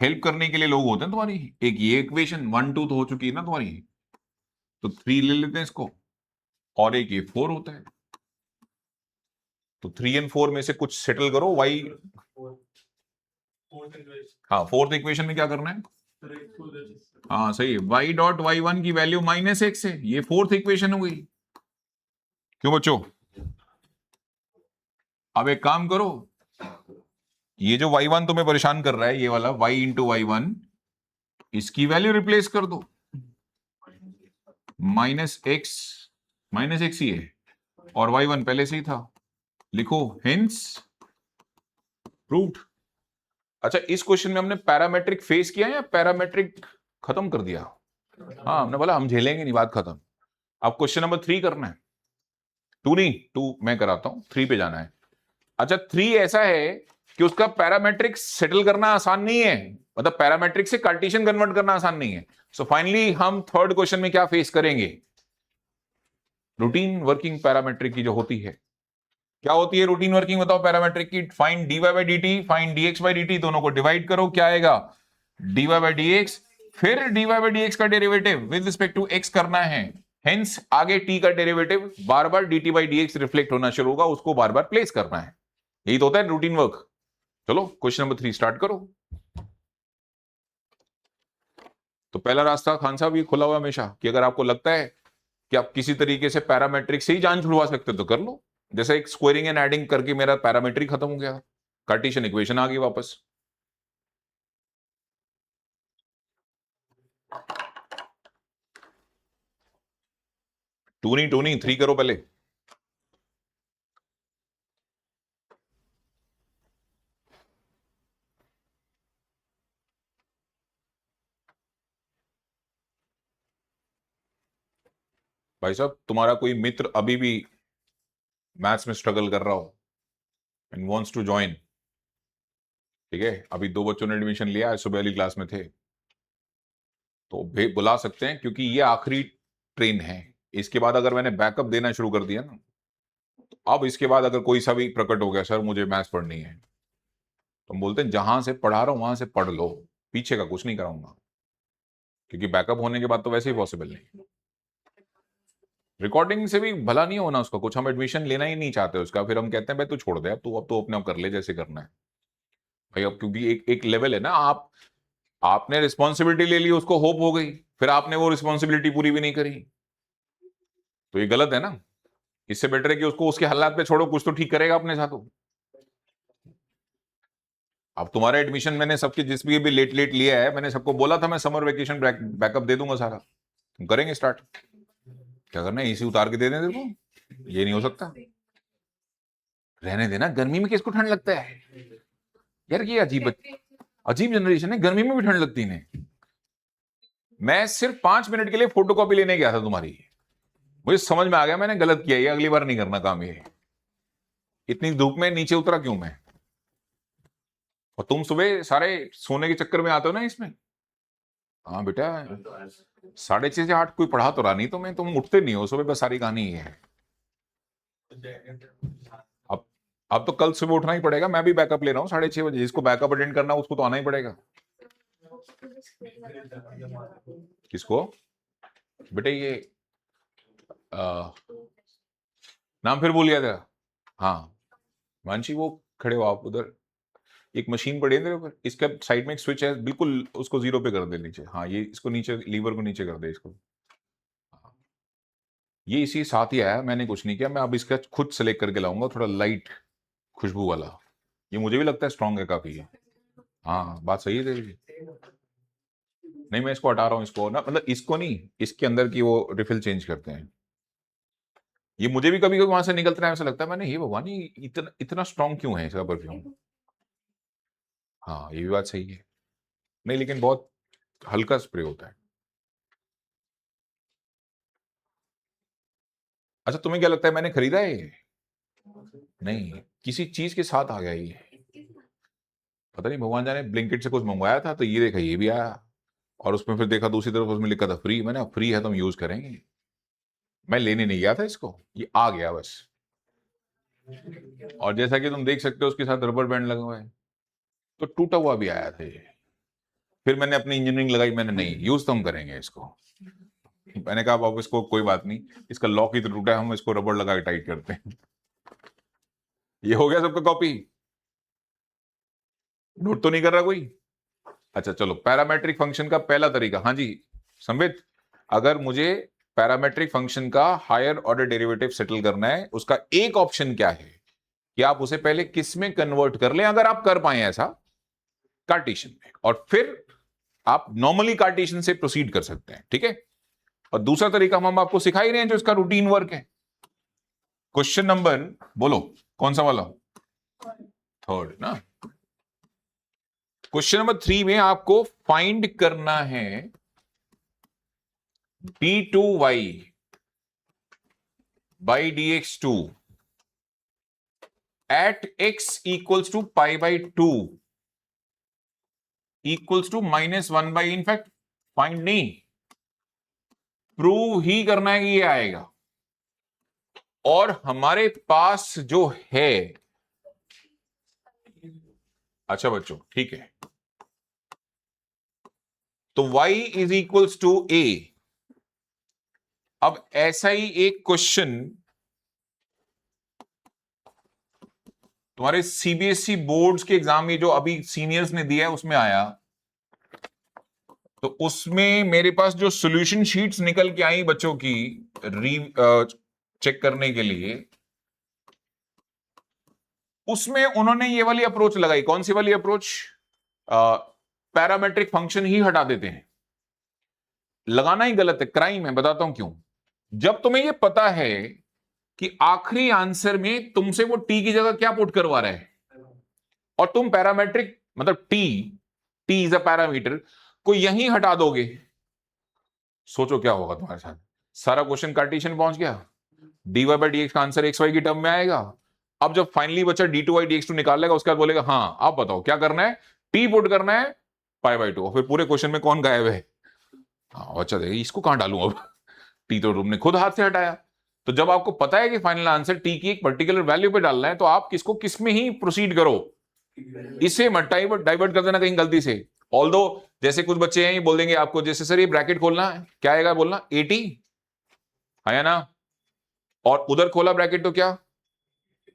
हेल्प करने के लिए लोग होते हैं तुम्हारी, एक ये इक्वेशन 1 2 तो हो चुकी है ना तुम्हारी, तो 3 ले लेते हैं इसको, और एक ये 4 होता है, तो 3 और 4 में से कुछ सेटल करो y। हाँ, फोर्थ इक्वेशन में क्या करना है, हाँ सही है, y डॉट y1 की वैल्यू -x है, ये फोर्थ इक्वेशन हो गई। क्यों बच्चों, अब एक काम करो, ये जो y1 तुम्हें परेशान कर रहा है, ये वाला y इंटू y1, इसकी वैल्यू रिप्लेस कर दो, -x ही है, और y1 पहले से ही था, लिखो हेंस प्रूव्ड। अच्छा, इस क्वेश्चन में हमने पैरामेट्रिक फेस किया या पैरामेट्रिक खत्म कर दिया, हाँ हमने बोला हम झेलेंगे नहीं, बात खत्म। अब क्वेश्चन नंबर 3 करना है। 2 नहीं, 2 मैं कराता हूं, 3 पे जाना है। अच्छा 3 ऐसा है कि उसका पैरामेट्रिक सेटल करना आसान नहीं है, मतलब पैरामेट्रिक से कार्टेशियन कन्वर्ट करना आसान नहीं है। सो फाइनली हम थर्ड क्वेश्चन में क्या फेस करेंगे, रूटीन वर्किंग पैरामेट्रिक की जो होती है। क्या होती है रूटीन वर्किंग बताओ पैरामेट्रिक की? Find dy by d t, find dx by d t, दोनों को डिवाइड करो, क्या आएगा dy बाई dx, फिर dy बाई dx का derivative with respect to x करना है, हेंस आगे t का डेरिवेटिव बार बार dt बाई dx रिफ्लेक्ट होना शुरू होगा, उसको बार बार प्लेस करना है। यही तो होता है रूटीन वर्क। चलो क्वेश्चन नंबर 3 स्टार्ट करो। तो पहला रास्ता खान साहब ये खुला हुआ हमेशा कि अगर आपको लगता है कि आप किसी तरीके से पैरामेट्रिक से ही जान छुड़वा सकते हो तो कर लो। जैसे एक स्क्वेयरिंग एंड एडिंग करके मेरा पैरामेट्रिक खत्म हो गया, कार्टेशियन इक्वेशन आ गई वापस। टू नहीं 3 करो पहले। भाई साहब तुम्हारा कोई मित्र अभी भी मैथ्स में स्ट्रगल कर रहा हो एंड वांट्स टू ज्वाइन, ठीक है, अभी 2 बच्चों ने एडमिशन लिया है, सुबह वाली क्लास में थे, तो बुला सकते हैं क्योंकि ये आखिरी ट्रेन है। इसके बाद अगर मैंने बैकअप देना शुरू कर दिया ना, तो अब इसके बाद अगर कोई सा भी प्रकट हो गया सर मुझे मैथ्स पढ़नी है, तो हम बोलते हैं जहां से पढ़ा रहा हूं वहां से पढ़ लो, पीछे का कुछ नहीं कराऊंगा, क्योंकि बैकअप होने के बाद तो वैसे ही पॉसिबल नहीं। रिकॉर्डिंग से भी भला नहीं होना उसका कुछ, हम एडमिशन लेना ही नहीं चाहते उसका, फिर हम कहते हैं भाई तू छोड़ दे, अब तो अपने आप कर ले जैसे करना है भाई। अब क्योंकि एक लेवल है ना, आपने रिस्पॉन्सिबिलिटी ले ली, उसको होप हो गई, फिर आपने वो रिस्पॉन्सिबिलिटी पूरी भी नहीं करी, तो ये गलत है ना। इससे बेटर है कि उसको उसके हालात पे छोड़ो, कुछ तो ठीक करेगा अपने साथ। अब तुम्हारा एडमिशन मैंने सबके जिस भी लेट लेट लिया है, मैंने सबको बोला था मैं समर वेकेशन बैकअप दे दूंगा सारा, तुम करेंगे स्टार्ट। क्या करना है, एसी उतार के दे दें तेरे को? ये नहीं हो सकता, रहने देना, गर्मी में किसको ठंड लगता है यार, ये अजीब अजीब जनरेशन है, गर्मी में भी ठंड लगती है। मैं सिर्फ 5 मिनट के लिए फोटोकॉपी लेने गया था तुम्हारी, मुझे समझ में आ गया मैंने गलत किया, ये अगली बार नहीं करना काम ये। इतनी धूप में नीचे उतरा क्यों मैं? और तुम सुबह सारे सोने के चक्कर में आते हो ना इसमें। हाँ बेटा 6:30 से 8 कोई पढ़ा तो रहा नहीं तुम्हें, तुम उठते नहीं हो सुबह, बस सारी कहानी ये है। अब अब तो कल सुबह उठना ही पड़ेगा, मैं भी बैकअप ले रहा हूँ 6:30 बजे, जिसको बैकअप अटेंड करना उसको तो आना ही पड़ेगा। किसको? बेटे ये नाम फिर भूल गया तेरा? हाँ मानसी, वो खड़े हो आप उधर, एक मशीन पड़ी है तेरे ऊपर, इसका साइड में एक स्विच है, बिल्कुल उसको 0 पे कर दे नीचे। हाँ ये इसको नीचे, लीवर को नीचे कर दे इसको। हाँ, ये इसी साथ ही आया, मैंने कुछ नहीं किया, मैं अब इसका खुद सेलेक्ट करके लाऊंगा, थोड़ा लाइट खुशबू वाला, ये मुझे भी लगता है स्ट्रांग है काफी है। हाँ बात सही है तेरी। नहीं मैं इसको हटा रहा हूँ, इसको ना, मतलब इसको नहीं, इसके अंदर की वो रिफिल चेंज करते हैं। ये मुझे भी कभी कभी वहां से निकलता है, ऐसा लगता है मैंने, ये भगवान ये इतना इतना स्ट्रांग क्यों है इसका परफ्यूम। हाँ ये भी बात सही है, नहीं लेकिन बहुत हल्का स्प्रे होता है। अच्छा तुम्हें क्या लगता है मैंने खरीदा है ये? नहीं, किसी चीज के साथ आ गया ये, पता नहीं भगवान जाने, ब्लिंकिट से कुछ मंगवाया था तो ये देखा ये भी आया, और उसमें फिर देखा दूसरी तरफ उसमें लिखा था फ्री, मैंने फ्री है तो हम यूज करेंगे। मैं लेने नहीं गया था इसको, ये आ गया बस। और जैसा कि तुम देख सकते हो उसके साथ रबर बैंड लगा हुआ है, तो टूटा हुआ भी आया था ये। फिर मैंने अपनी इंजीनियरिंग लगाई, मैंने नहीं यूज तो हम करेंगे इसको। मैंने कहा अब इसको कोई बात नहीं, इसका लॉक ही तो टूटा है, हम इसको रबर लगा के टाइट करते हैं। ये हो गया सबका कॉपी, नोट तो नहीं कर रहा कोई? अच्छा चलो, पैरामेट्रिक फंक्शन का पहला तरीका, हाँ जी संबित, अगर मुझे पैरामेट्रिक फंक्शन का हायर ऑर्डर डेरिवेटिव सेटल करना है, उसका एक ऑप्शन क्या है कि आप उसे पहले किस में कन्वर्ट कर लें, अगर आप कर पाए ऐसा कार्टेशियन में, और फिर आप नॉर्मली कार्टेशियन से प्रोसीड कर सकते हैं, ठीक है। और दूसरा तरीका हम आपको सिखा ही रहे हैं जो इसका रूटीन वर्क है। क्वेश्चन नंबर बोलो कौन सा वाला? थर्ड ना। क्वेश्चन नंबर 3 में आपको फाइंड करना है d2y by dx2 at x equals to pi by 2 equals to -1 by, in fact find नहीं, प्रूव ही करना है कि ये आएगा। और हमारे पास जो है, अच्छा बच्चों ठीक है, तो y is equals to a। अब ऐसा ही एक क्वेश्चन तुम्हारे सीबीएसई बोर्ड्स के एग्जाम में जो अभी सीनियर्स ने दिया है उसमें आया, तो उसमें मेरे पास जो सॉल्यूशन शीट्स निकल के आई बच्चों की चेक करने के लिए, उसमें उन्होंने ये वाली अप्रोच लगाई। कौन सी वाली अप्रोच? पैरामेट्रिक फंक्शन ही हटा देते हैं। लगाना ही गलत है, क्राइम है, बताता हूं क्यों। जब तुम्हें ये पता है कि आखिरी आंसर में तुमसे वो टी की जगह क्या पुट करवा रहा है, और तुम पैरामेट्रिक मतलब टी इज अ पैरामीटर को यहीं हटा दोगे, सोचो क्या होगा तुम्हारे साथ। सारा क्वेश्चन कार्टेशियन पहुंच गया, dy बाई डी एक्स का आंसर xy की टर्म में आएगा। अब जब फाइनली बच्चा d2y dx2 निकाल लेगा, उसके बाद बोलेगा हाँ आप बताओ क्या करना है, t पुट करना है पाई बाई 2। फिर पूरे क्वेश्चन में कौन गायब है? हाँ बच्चा देखिए इसको कहां डालूं अब, t तो तुमने खुद हाथ से हटाया। तो जब आपको पता है कि फाइनल आंसर t की एक पर्टिकुलर वैल्यू पे डालना है, तो आप किसको किस में ही प्रोसीड करो, इसे मत डाइवर्ट कर देना कहीं गलती से। ऑल्दो जैसे कुछ बच्चे हैं ये बोल देंगे आपको, जैसे सर ये ब्रैकेट खोलना है, क्या आएगा बोलना 80 है ना, और उधर खोला ब्रैकेट तो क्या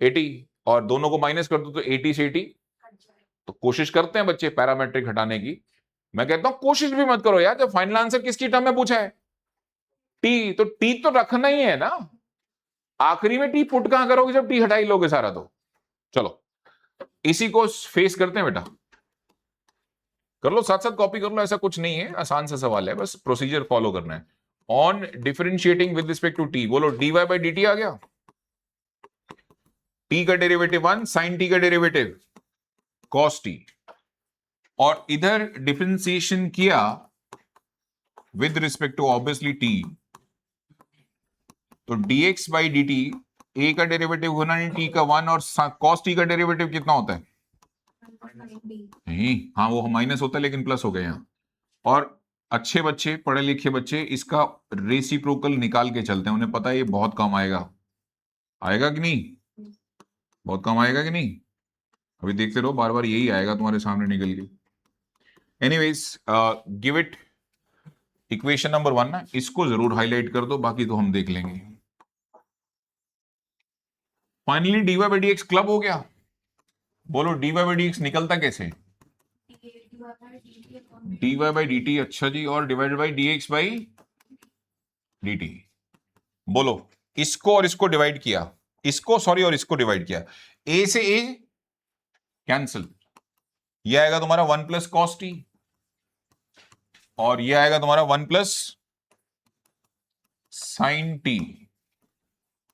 80, और दोनों को माइनस कर दो तो 80 से 80। तो कोशिश करते हैं बच्चे पैरामेट्रिक हटाने की। मैं कहता हूं कोशिश भी मत करो यार, जब फाइनल आंसर किसकी टर्म में पूछा है टी, तो टी तो रखना ही है ना। आखिरी में टी पुट कहां करोगे जब टी हटा ही लोगे सारा। तो चलो इसी को फेस करते हैं बेटा, कर लो साथ साथ कॉपी कर लो, ऐसा कुछ नहीं है, आसान सा सवाल है, बस प्रोसीजर फॉलो करना है। On differentiating with respect to t, बोलो dy बाई डी टी आ गया, टी का डेरिवेटिव 1, साइन टी का डेरिवेटिव cos टी, और इधर डिफरेंशिएशन किया with respect to obviously t, तो dx by d t, a का डेरिवेटिव होना नहीं टी का 1, और cos टी का डेरिवेटिव कितना होता है? नहीं, हाँ वो माइनस होता है लेकिन प्लस हो गया यहाँ। और अच्छे बच्चे पढ़े लिखे बच्चे इसका रेसिप्रोकल निकाल के चलते हैं, उन्हें पता है ये बहुत कम आएगा। आएगा कि नहीं? बहुत कम आएगा कि नहीं? अभी देखते रहो, बार बार यही आएगा तुम्हारे सामने निकल के। Anyways give it equation number 1 ना, इसको जरूर हाईलाइट कर दो, बाकी तो हम देख लेंगे। Finally dy by d x club हो गया, बोलो dy बाई डी एक्स निकलता कैसे? dy बाई डी टी, अच्छा जी, और divided by dx by dt। बोलो इसको और इसको डिवाइड किया, इसको सॉरी और इसको डिवाइड किया, a से a कैंसिल, ये आएगा तुम्हारा 1 प्लस कॉस टी, और ये आएगा तुम्हारा 1 प्लस साइन टी।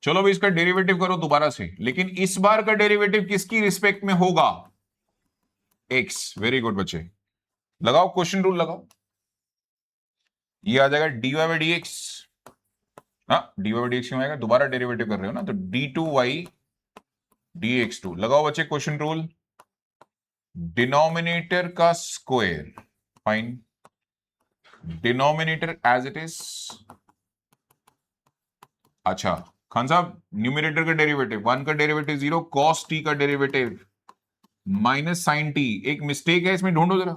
चलो भी इसका डेरिवेटिव करो दोबारा से, लेकिन इस बार का डेरिवेटिव किसकी रिस्पेक्ट में होगा? x। वेरी गुड बच्चे, लगाओ क्वेश्चन रूल लगाओ, ये आ जाएगा dy बाई डी एक्स, हाँ dy बाई डी एक्स क्यों आएगा, दोबारा डेरिवेटिव कर रहे हो ना, तो d2y dx2 लगाओ बच्चे क्वेश्चन रूल, डिनोमिनेटर का square, fine, denominator as it is. अच्छा खान साहब, न्यूमिनेटर का डेरिवेटिव 1 का डेरिवेटिव 0, कॉस टी का डेरिवेटिव माइनस साइन टी, एक मिस्टेक है इसमें, ढूंढो जरा।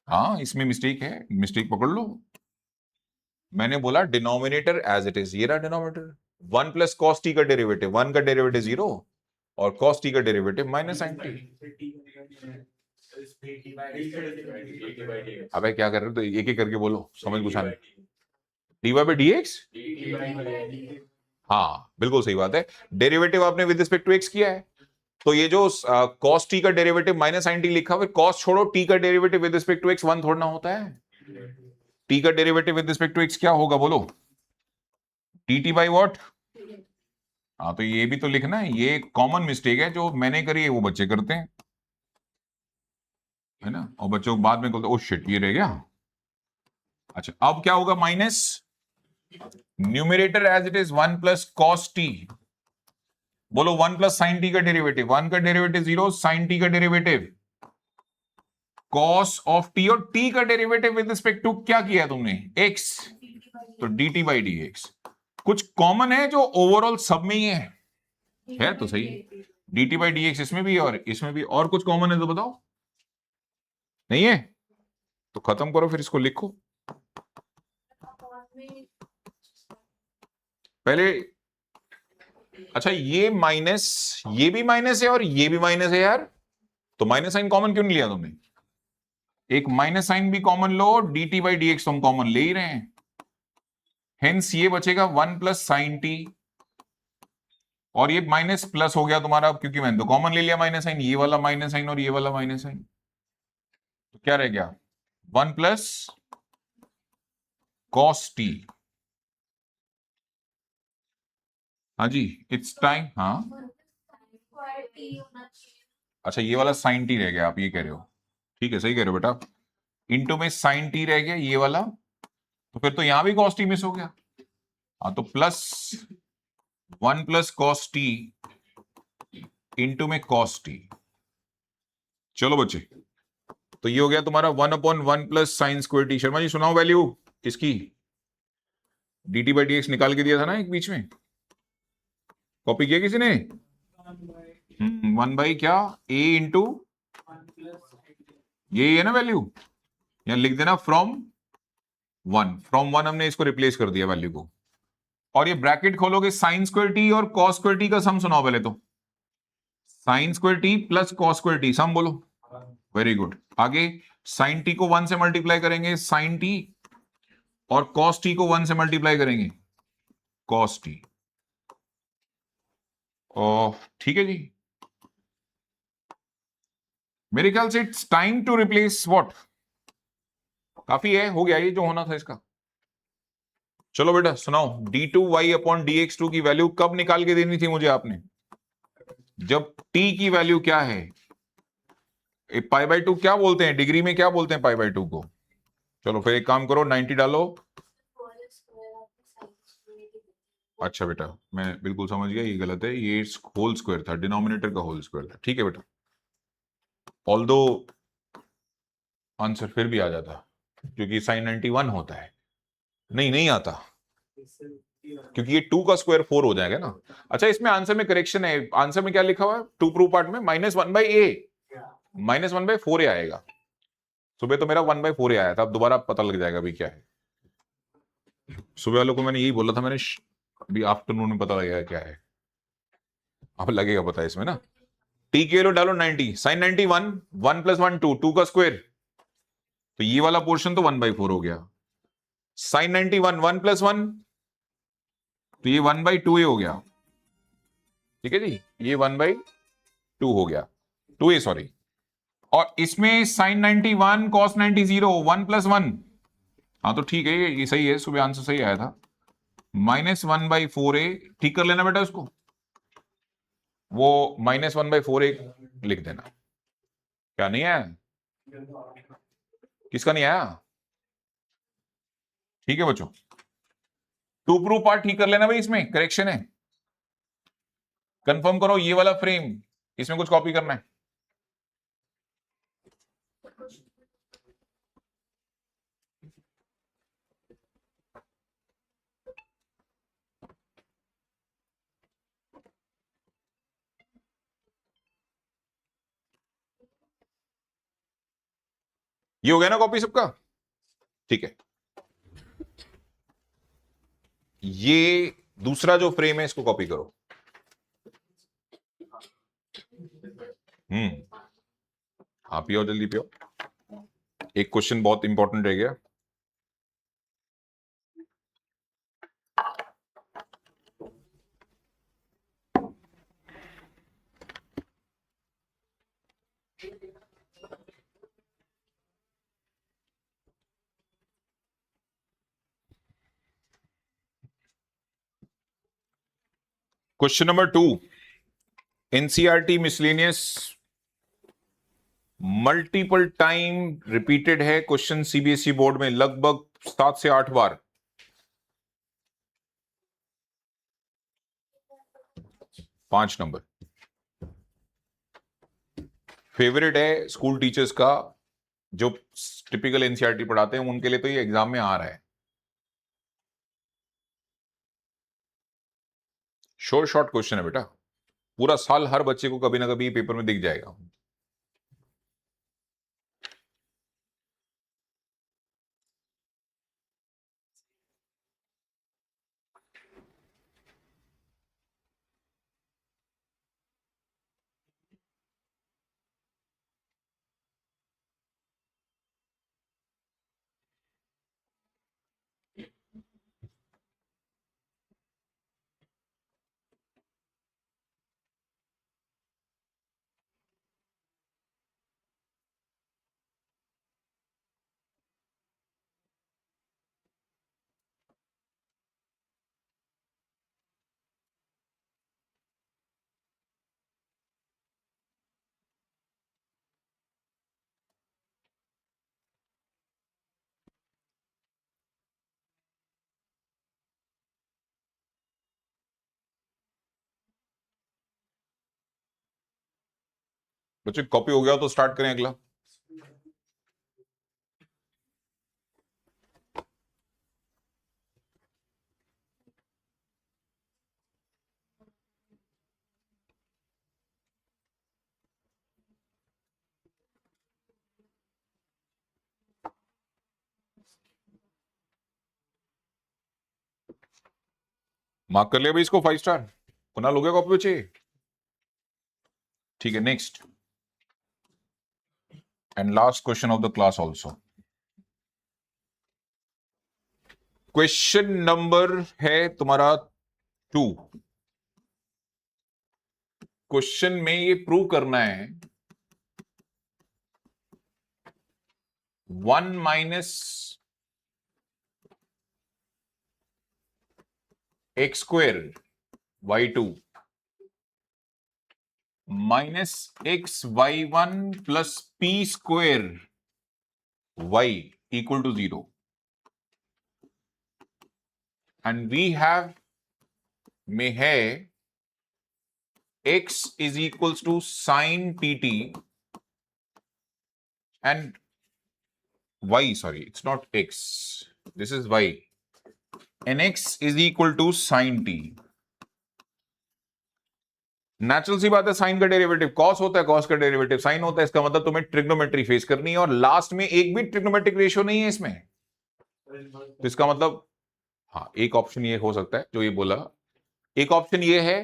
हाँ इसमें मिस्टेक है, मिस्टेक पकड़ लो। मैंने बोला डिनोमिनेटर एज इट इज, ये रहा डिनोमिनेटर, 1 प्लस कॉस टी का डेरिवेटिव, 1 का डेरिवेटिव 0 और कॉस टी का डेरिवेटिव माइनस साइन टी। अबे क्या कर रहे हो, तो एक एक करके बोलो, समझ कुछ आने। dy बाई डी एक्स, हाँ बिल्कुल सही बात है, डेरिवेटिव आपने विद रिस्पेक्ट टू एक्स किया है, तो ये जो cos t का डेरिवेटिव माइनस साइन टी लिखा, फिर cos छोड़ो, t का derivative with respect to x 1 थोड़ा ना होता है, t का derivative with respect to x क्या होगा बोलो, dt बाई व्हाट। हाँ तो ये भी तो लिखना है, ये कॉमन मिस्टेक है जो मैंने करी है वो बच्चे करते हैं, है ना, और बच्चों को बाद में बोलते ओ शिट ये रह गया। अच्छा अब क्या होगा, minus numerator as it is 1 plus cos t, बोलो 1 प्लस साइन टी का डेरिवेटिव, 1 का डेरिवेटिव 0, साइन टी का डेरिवेटिव कॉस ऑफ टी, और टी का डेरिवेटिव विद रिस्पेक्ट टू क्या किया तुमने, एक्स, तो d t by d x. कुछ कॉमन है जो ओवरऑल सब में ही है तो सही, d t by d x इसमें भी और इसमें भी, और कुछ कॉमन है तो बताओ, नहीं है तो खत्म करो, फिर इसको लिखो पहले। अच्छा ये माइनस, ये भी माइनस है और ये भी माइनस है यार, तो माइनस साइन कॉमन क्यों नहीं लिया तुमने, एक माइनस साइन भी common low, D t by d x तो हम कॉमन ले ही रहे हैं, हेंस ये बचेगा 1 प्लस साइन टी, और ये माइनस प्लस हो गया तुम्हारा, क्योंकि मैंने तो कॉमन ले लिया माइनस साइन, ये वाला माइनस साइन और ये वाला माइनस साइन, तो क्या रह गया 1 प्लस कॉस टी। हाँ जी इट्स टाइम, हाँ अच्छा ये वाला साइन टी रह गया, आप ये कह रहे हो, ठीक है सही कह रहे हो बेटा, इंटू में साइन टी रह गया ये वाला, तो फिर तो यहां भी कॉस टी मिस हो गया, हाँ तो plus 1 plus cos t into में कॉस टी। चलो बच्चे, तो ये हो गया तुम्हारा 1/1 plus sine square t. Sharma ji सुनाओ वैल्यू इसकी, d t by d x निकाल के दिया था ना एक बीच में, कॉपी किया किसी ने, 1 बाई क्या ए इंटू, ये है ना वैल्यू, यहां लिख देना फ्रॉम 1 हमने इसको रिप्लेस कर दिया वैल्यू को, और ये ब्रैकेट खोलोगे साइन स्क्वायर टी और कॉस स्क्वायर टी का सम सुनाओ पहले तो, sine square t plus cos square t sum बोलो, वेरी गुड। आगे साइन टी को 1 से मल्टीप्लाई करेंगे साइन टी, और कॉस टी को 1 से मल्टीप्लाई करेंगे कॉस टी, ठीक है जी, मेरे ख्याल से it's time to replace what, काफी है, हो गया ये जो होना था इसका। चलो बेटा सुनाओ, d two y upon d x two की वैल्यू कब निकाल के देनी थी मुझे आपने, जब टी की वैल्यू क्या है, पाई बाई टू क्या बोलते हैं डिग्री में, क्या बोलते हैं पाई बाई टू को, चलो फिर एक काम करो 90 डालो, अच्छा बेटा मैं बिल्कुल समझ गया, ये गलत है, ये होल स्क्वायर था, डिनोमिनेटर का होल स्क्वायर था, ठीक है बेटा, ऑल्दो आंसर फिर भी आ जाता क्योंकि साइन 91 होता है, नहीं आता क्योंकि ये 2 का स्क्वायर 4 हो जाएगा ना। अच्छा इसमें आंसर में करेक्शन है, आंसर में क्या लिखा हुआ है टू प्रूफ पार्ट में, -1/4 आएगा, सुबह तो मेरा 1/4 आया था, अब दोबारा पता लग जाएगा भी क्या है, सुबह वालों को मैंने यही बोला था, मैंने अभी आफ्टरनून में पता लगेगा क्या है, अब लगेगा पता है इसमें ना। टी के लो डालो 90, साइन 91, 1 + 1 2 का स्क्वायर, तो ये वाला पोर्शन तो 1/4 हो गया, साइन 91 1 + 1, तो ये 1/2 हो गया, ठीक है जी, ये 1/2 हो गया, 2a सॉरी, और इसमें साइन 91 कॉस 90 0 1 + 1, हाँ तो ठीक है ये सही है, सुबह आंसर सही आया था, -1/4a, ठीक कर लेना बेटा उसको, वो -1/4a लिख देना, क्या नहीं आया, किसका नहीं आया, ठीक है बच्चों, टू प्रूफ पार्ट ठीक कर लेना भाई, इसमें करेक्शन है, कंफर्म करो ये वाला फ्रेम, इसमें कुछ कॉपी करना है, ये हो गया ना कॉपी सबका, ठीक है, ये दूसरा जो फ्रेम है इसको कॉपी करो, आप पियो जल्दी पियो, एक क्वेश्चन बहुत इंपॉर्टेंट रह गया, question number 2, NCERT miscellaneous, multiple time repeated है क्वेश्चन सीबीएसई बोर्ड में, लगभग 7 से 8 बार, 5 नंबर फेवरेट है स्कूल टीचर्स का, जो टिपिकल एनसीईआरटी पढ़ाते हैं उनके लिए तो ये एग्जाम में आ रहा है। शॉर्ट क्वेश्चन है बेटा, पूरा साल हर बच्चे को कभी ना कभी पेपर में दिख जाएगा। बच्चे कॉपी हो गया तो स्टार्ट करें अगला। मार्क कर लिया भाई इसको 5 स्टार। कुनाल हो गया कॉपी बच्चे? ठीक है, next and last question of the class also. Question number है तुम्हारा 2। क्वेश्चन में ये प्रूव करना है 1 minus x square y2 minus x y1 plus p square y equal to 0 and we have में है x is equals to sin pt and y, sorry, it's not x, this is y, and x is equal to sin t। Natural सी बात है, sign का derivative cos होता है, cos का derivative sign होता है, इसका मतलब तुम्हें ट्रिग्नोमेट्री फेस करनी है और लास्ट में एक भी ट्रिग्नोमेट्रिक रेशियो नहीं है इसमें, तो इसका मतलब हाँ एक ऑप्शन ये हो सकता है जो ये बोला। एक ऑप्शन ये है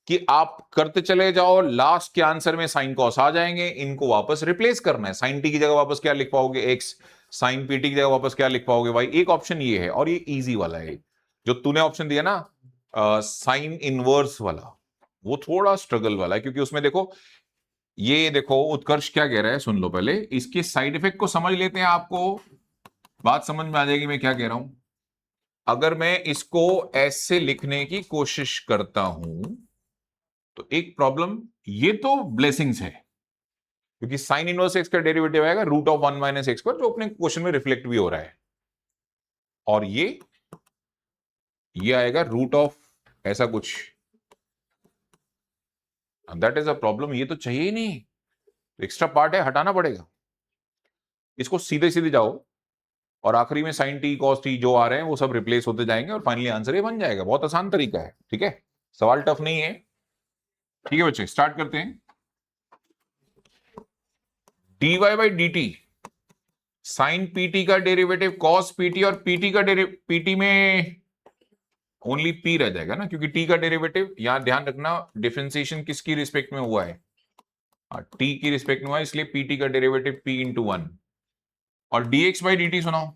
कि आप करते चले जाओ, लास्ट के आंसर में साइन कॉस आ जाएंगे, इनको वापस रिप्लेस करना है, साइन टी की जगह वापस क्या लिख पाओगे एक्स, साइन पीटी की जगह वापस क्या लिख पाओगे वाई। एक ऑप्शन ये है और ये इजी वाला है, जो तूने ऑप्शन दिया ना साइन इनवर्स वाला, वो थोड़ा स्ट्रगल वाला है, क्योंकि उसमें देखो ये देखो उत्कर्ष क्या कह रहा है, सुन लो पहले इसके साइड इफेक्ट को समझ लेते हैं, आपको बात समझ में आ जाएगी मैं क्या कह रहा हूं। अगर मैं इसको ऐसे लिखने की कोशिश करता हूं तो एक प्रॉब्लम, ये तो ब्लेसिंग्स है क्योंकि साइन इनवर्स एक्स का डेरिवेटिव आएगा रूट ऑफ 1 माइनस एक्स पर, जो अपने क्वेश्चन में रिफ्लेक्ट भी हो रहा है, और ये आएगा रूट ऑफ ऐसा कुछ, दैट इज अ प्रॉब्लम, ये तो चाहिए ही नहीं, एक्स्ट्रा पार्ट है हटाना पड़ेगा। इसको सीधे सीधे जाओ और आखिरी में साइन टी कॉस टी जो आ रहे हैं वो सब रिप्लेस होते जाएंगे और फाइनली आंसर ये बन जाएगा। बहुत आसान तरीका है, ठीक है, सवाल टफ नहीं है। ठीक है बच्चे, स्टार्ट करते हैं। dy by d t, sine pt का डेरिवेटिव कॉस पीटी, और पीटी का पीटी में ओनली पी रह जाएगा ना, क्योंकि टी का डेरिवेटिव, यहां ध्यान रखना डिफरेंशिएशन किसकी रिस्पेक्ट में हुआ है, टी की रिस्पेक्ट में हुआ है, इसलिए पीटी का डेरिवेटिव पी इंटू 1, और dx बाई डी टी सुनाओ।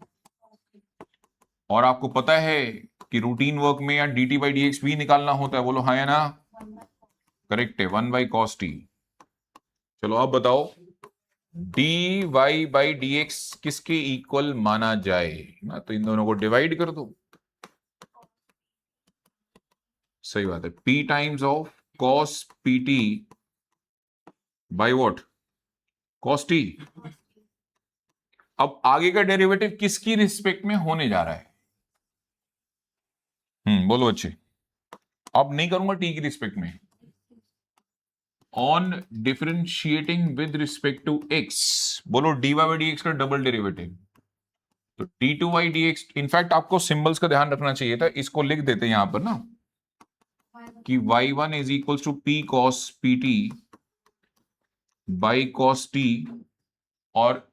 और आपको पता है कि रूटीन वर्क में या dt बाई डी एक्स भी निकालना होता है, बोलो हाँ या ना, करेक्ट है, 1 बाई कॉस टी। चलो अब बताओ dy बाई डी एक्स किसके इक्वल माना जाए ना, तो इन दोनों को डिवाइड कर दो, सही बात है, p times of cos pt by what, cos t। अब आगे का डेरिवेटिव किसकी रिस्पेक्ट में होने जा रहा है, बोलो अच्छे, अब नहीं करूंगा टी की रिस्पेक्ट में, on differentiating with respect to x, बोलो dy बाई डी एक्स का डबल डेरिवेटिव, तो d2 डी एक्स। इनफैक्ट आपको सिंबल्स का ध्यान रखना चाहिए था, इसको लिख देते हैं यहां पर ना कि y1 is equal to p cos pt by cos t, और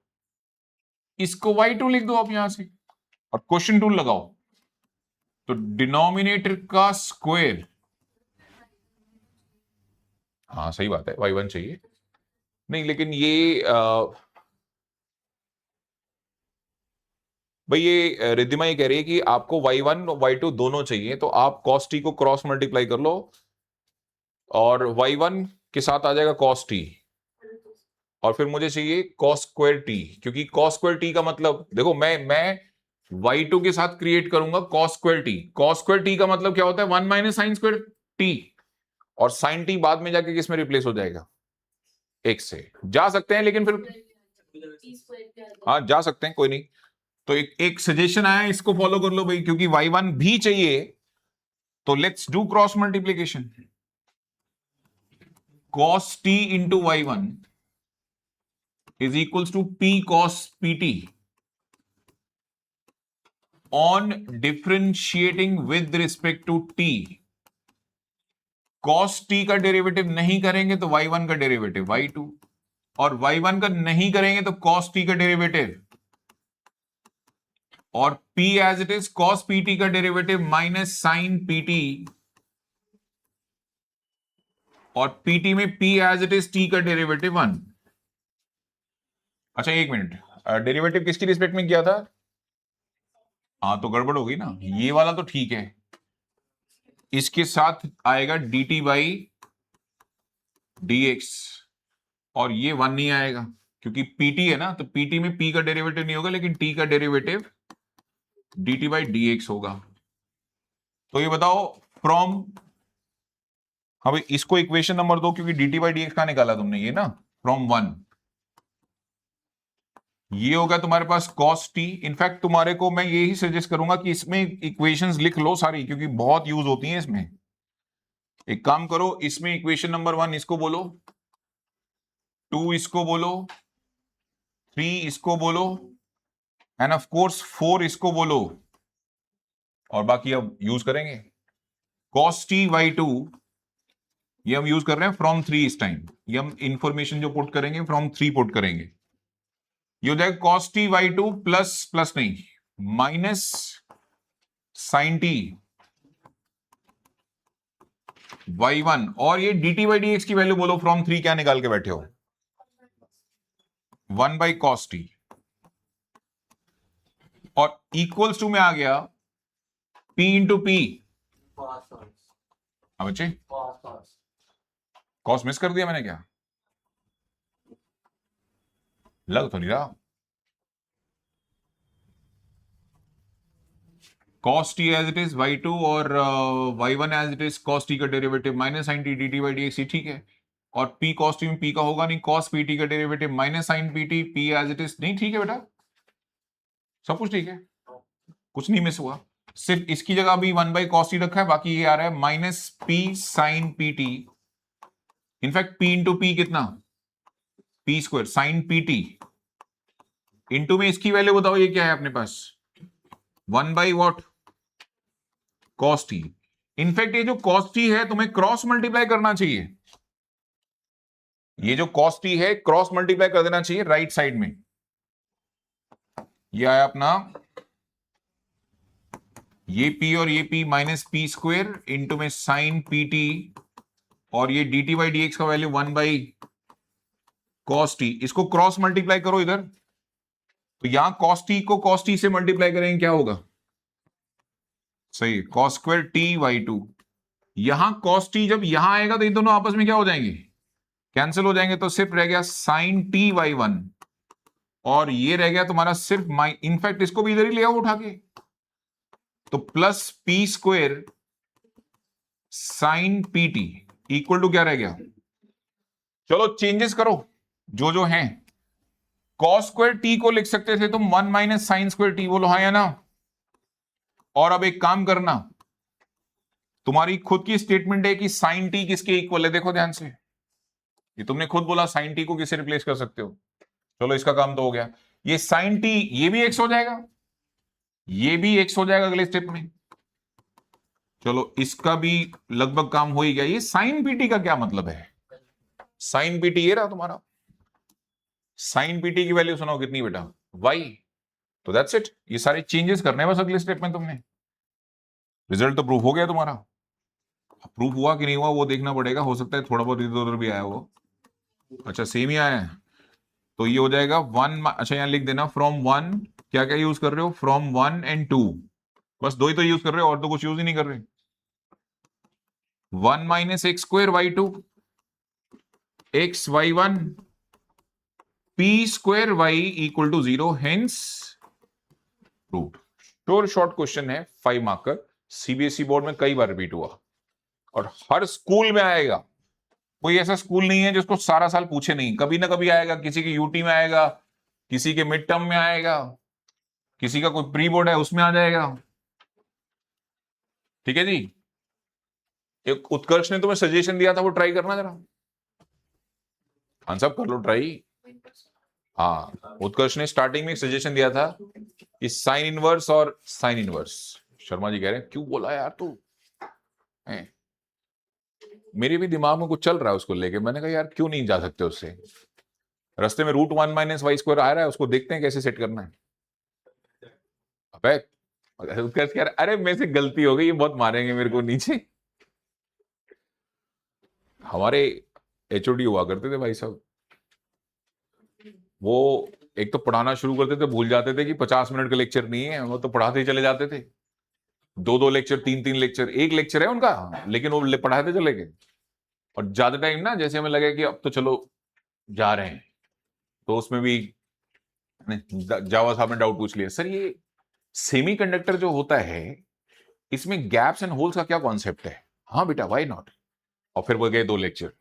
इसको y2 लिख दो आप यहां से और क्वेश्चन टूल लगाओ, तो डिनोमिनेटर का स्क्वायर, हाँ सही बात है y1 चाहिए, नहीं लेकिन ये भाई ये रिद्धिमा ये कह रही है कि आपको y1 और y2 दोनों चाहिए, तो आप cos t को क्रॉस मल्टीप्लाई कर लो और y1 के साथ आ जाएगा cos t, और फिर मुझे चाहिए cos स्क्वायर t, क्योंकि cos स्क्वायर t का मतलब देखो मैं y2 के साथ क्रिएट करूंगा cos square t। cos square t का मतलब क्या होता है 1 माइनस साइन स्क्वायर t, और साइन t बाद में जाके किस में रिप्लेस हो जाएगा, एक से। जा सकते हैं लेकिन फिर हाँ जा सकते हैं, कोई नहीं। तो एक सजेशन आया, इसको फॉलो कर लो भाई, क्योंकि y1 भी चाहिए, तो let's do cross multiplication. cos t into y1 is equals to p cos pt on differentiating with respect to t। cos t का डेरिवेटिव नहीं करेंगे तो y1 का डेरिवेटिव y2, और y1 का नहीं करेंगे तो cos t का डेरिवेटिव, और p as it is cos pt का डेरिवेटिव माइनस साइन pt, और pt में p as it is t का डेरिवेटिव 1। अच्छा एक मिनट, डेरिवेटिव किसकी रिस्पेक्ट में किया था, हाँ तो गड़बड़ होगी ना, ये वाला तो ठीक है, इसके साथ आएगा dt बाई dx, और ये 1 नहीं आएगा क्योंकि pt है ना, तो pt में p का डेरिवेटिव नहीं होगा लेकिन t का डेरिवेटिव dt बाई dx होगा। तो ये बताओ फ्रॉम, हाँ भाई इसको इक्वेशन नंबर 2, क्योंकि dt बाई dx का निकाला तुमने ये ना, फ्रॉम 1, ये होगा तुम्हारे पास cos t। इनफैक्ट तुम्हारे को मैं यही सजेस्ट करूंगा कि इसमें इक्वेशंस लिख लो सारी, क्योंकि बहुत यूज होती हैं इसमें। एक काम करो, इसमें इक्वेशन नंबर 1 इसको बोलो, 2 इसको बोलो, 3 इसको बोलो, एंड ऑफ कोर्स 4 इसको बोलो, और बाकी अब यूज करेंगे। cos t y2 ये हम यूज कर रहे हैं फ्रॉम 3 इस टाइम, ये हम इंफॉर्मेशन जो पुट करेंगे फ्रॉम 3 पुट करेंगे। ये हो जाएगा cos t y2 plus plus नहीं माइनस साइन t y1, और ये dt बाई dx की वैल्यू बोलो फ्रॉम 3, क्या निकाल के बैठे हो, 1 बाई cos t, और इक्वल्स टू में आ गया p इंटू p। हाँ बच्चे cos मिस कर दिया मैंने क्या, लग तो नहीं रहा। cos t as it is y2 और y1 as it is cos t का derivative minus sine t dt by dx, ठीक है, और p cos t में p का होगा नहीं, cos pt का derivative minus sine pt, p as it is नहीं, ठीक है बेटा सब कुछ ठीक है, कुछ नहीं मिस हुआ, सिर्फ इसकी जगह भी 1 बाई cos t रखा है, बाकी ये आ रहा है minus p sine pt। In fact p into p कितना, p square sine pt, into में इसकी वैल्यू बताओ ये क्या है अपने पास, 1 by what cos t। In fact ये जो cos t है तुम्हें क्रॉस मल्टीप्लाई करना चाहिए, ये जो cos t है क्रॉस मल्टीप्लाई कर देना चाहिए राइट साइड में। ये आया अपना ये p और ये p minus p square into में साइन pt, और ये dt बाई dx का वैल्यू 1 बाई cos t, इसको क्रॉस मल्टीप्लाई करो इधर, तो यहां cos t को cos t से मल्टीप्लाई करेंगे क्या होगा, सही cos स्क्वायर t y2। यहां cos t जब यहां आएगा तो ये दोनों आपस में क्या हो जाएंगे, कैंसिल हो जाएंगे, तो सिर्फ रह गया साइन t y1, और ये रह गया तुम्हारा सिर्फ इनफैक्ट इसको भी इधर ही ले आओ उठा के, तो plus p square sine pt equal to क्या रह गया, चलो चेंजेस करो जो जो हैं। cos स्क्वायर t को लिख सकते थे तुम 1 माइनस साइन स्क्वायर t, बोलो हाँ या ना। और अब एक काम करना, तुम्हारी खुद की स्टेटमेंट है कि साइन t किसके इक्वल है, देखो ध्यान से, ये तुमने खुद बोला साइन टी को किससे रिप्लेस कर सकते हो। चलो इसका काम तो हो गया। ये साइन टी ये भी एक्स हो जाएगा, ये भी एक्स हो जाएगा अगले स्टेप में। चलो इसका भी लगभग काम हो ही गया। ये साइन पीटी का क्या मतलब है? साइन पीटी ये रहा तुम्हारा। साइन पीटी की वैल्यू सुनाओ कितनी बेटा? वाई। तो दैट्स इट। ये सारे चेंजेस करने हैं बस अगले स्टेप में तुमने। रिजल्ट तो प्रूफ हो गया तुम्हारा। प्रूफ हुआ कि नहीं हुआ वो देखना पड़ेगा, हो सकता है थोड़ा बहुत इधर उधर भी आया हो। अच्छा सेम ही आया है तो ये हो जाएगा 1। अच्छा यहां लिख देना फ्रॉम 1। क्या क्या यूज कर रहे हो? From 1 and 2। बस दो ही तो यूज कर रहे हो और तो कुछ यूज ही नहीं कर रहे। 1 minus x square y 2 x y 1 p square y equal to 0 hence proved. Sure short question है 5 मार्कर, सीबीएसई बोर्ड में कई बार रिपीट हुआ और हर स्कूल में आएगा। कोई ऐसा स्कूल नहीं है जिसको सारा साल पूछे नहीं, कभी ना कभी आएगा। किसी के यूटी में आएगा, किसी के मिड टर्म में आएगा, किसी का कोई प्री बोर्ड है उसमें आ जाएगा। ठीक है जी। एक उत्कर्ष ने तुम्हें सजेशन दिया था, वो ट्राई करना जरा। हाँ सब कर लो ट्राई। हाँ उत्कर्ष ने स्टार्टिंग में एक सजेशन दिया था कि साइन इनवर्स और साइन इनवर्स। शर्मा जी कह रहे हैं क्यों बोला यार तू? मेरे भी दिमाग में कुछ चल रहा है उसको लेके। मैंने कहा यार क्यों नहीं जा सकते उससे। रास्ते में रूट 1 माइनस वाई स्क्वायर आ रहा है, उसको देखते हैं कैसे सेट करना है। अबे उत्कर्ष कह रहा है अरे मेरे से गलती हो गई, ये बहुत मारेंगे मेरे को नीचे। हमारे एचओडी हुआ करते थे भाई साहब, वो एक तो पढ़ाना शुरू करते थे भूल जाते थे कि 50 मिनट का लेक्चर नहीं है, वो तो पढ़ाते ही चले जाते थे। 2-2 लेक्चर, 3-3 लेक्चर, एक लेक्चर है उनका लेकिन वो पढ़ाते चले गए। और ज्यादा टाइम ना जैसे हमें लगे कि अब तो चलो जा रहे हैं, तो उसमें भी जावा साहब ने डाउट पूछ लिया, सर ये सेमीकंडक्टर जो होता है इसमें गैप्स एंड होल्स का क्या कॉन्सेप्ट है? हाँ बेटा व्हाई नॉट। और फिर वो गए 2 लेक्चर।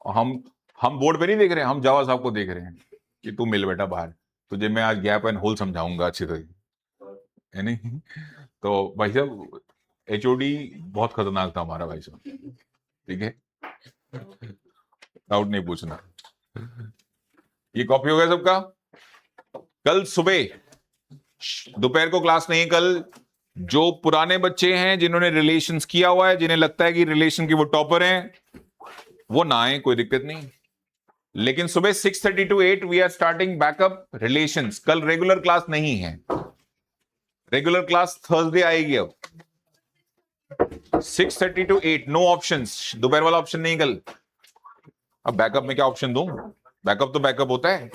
और हम बोर्ड पे नहीं देख रहे हैं, हम जावा साहब को देख रहे हैं कि तू मिल बेटा बाहर, तुझे मैं आज गैप एंड होल समझाऊंगा अच्छी तरह, है नहीं? तो भाई साहब एचओडी बहुत खतरनाक था हमारा भाई साहब। ठीक है डाउट नहीं पूछना। ये कॉपी हो गया सबका? कल सुबह दोपहर को क्लास नहीं, कल जो पुराने बच्चे हैं जिन्होंने रिलेशंस किया हुआ है, जिन्हें लगता है कि रिलेशन की वो टॉपर हैं, वो ना आए, कोई दिक्कत नहीं। लेकिन सुबह 6:30 to 8 we are starting backup relations. कल रेगुलर क्लास नहीं है, रेगुलर क्लास थर्सडे आएगी। अब 6:30 to 8 नो ऑप्शंस, दोपहर वाला ऑप्शन नहीं कल। अब बैकअप में क्या ऑप्शन दूं? बैकअप तो बैकअप होता है।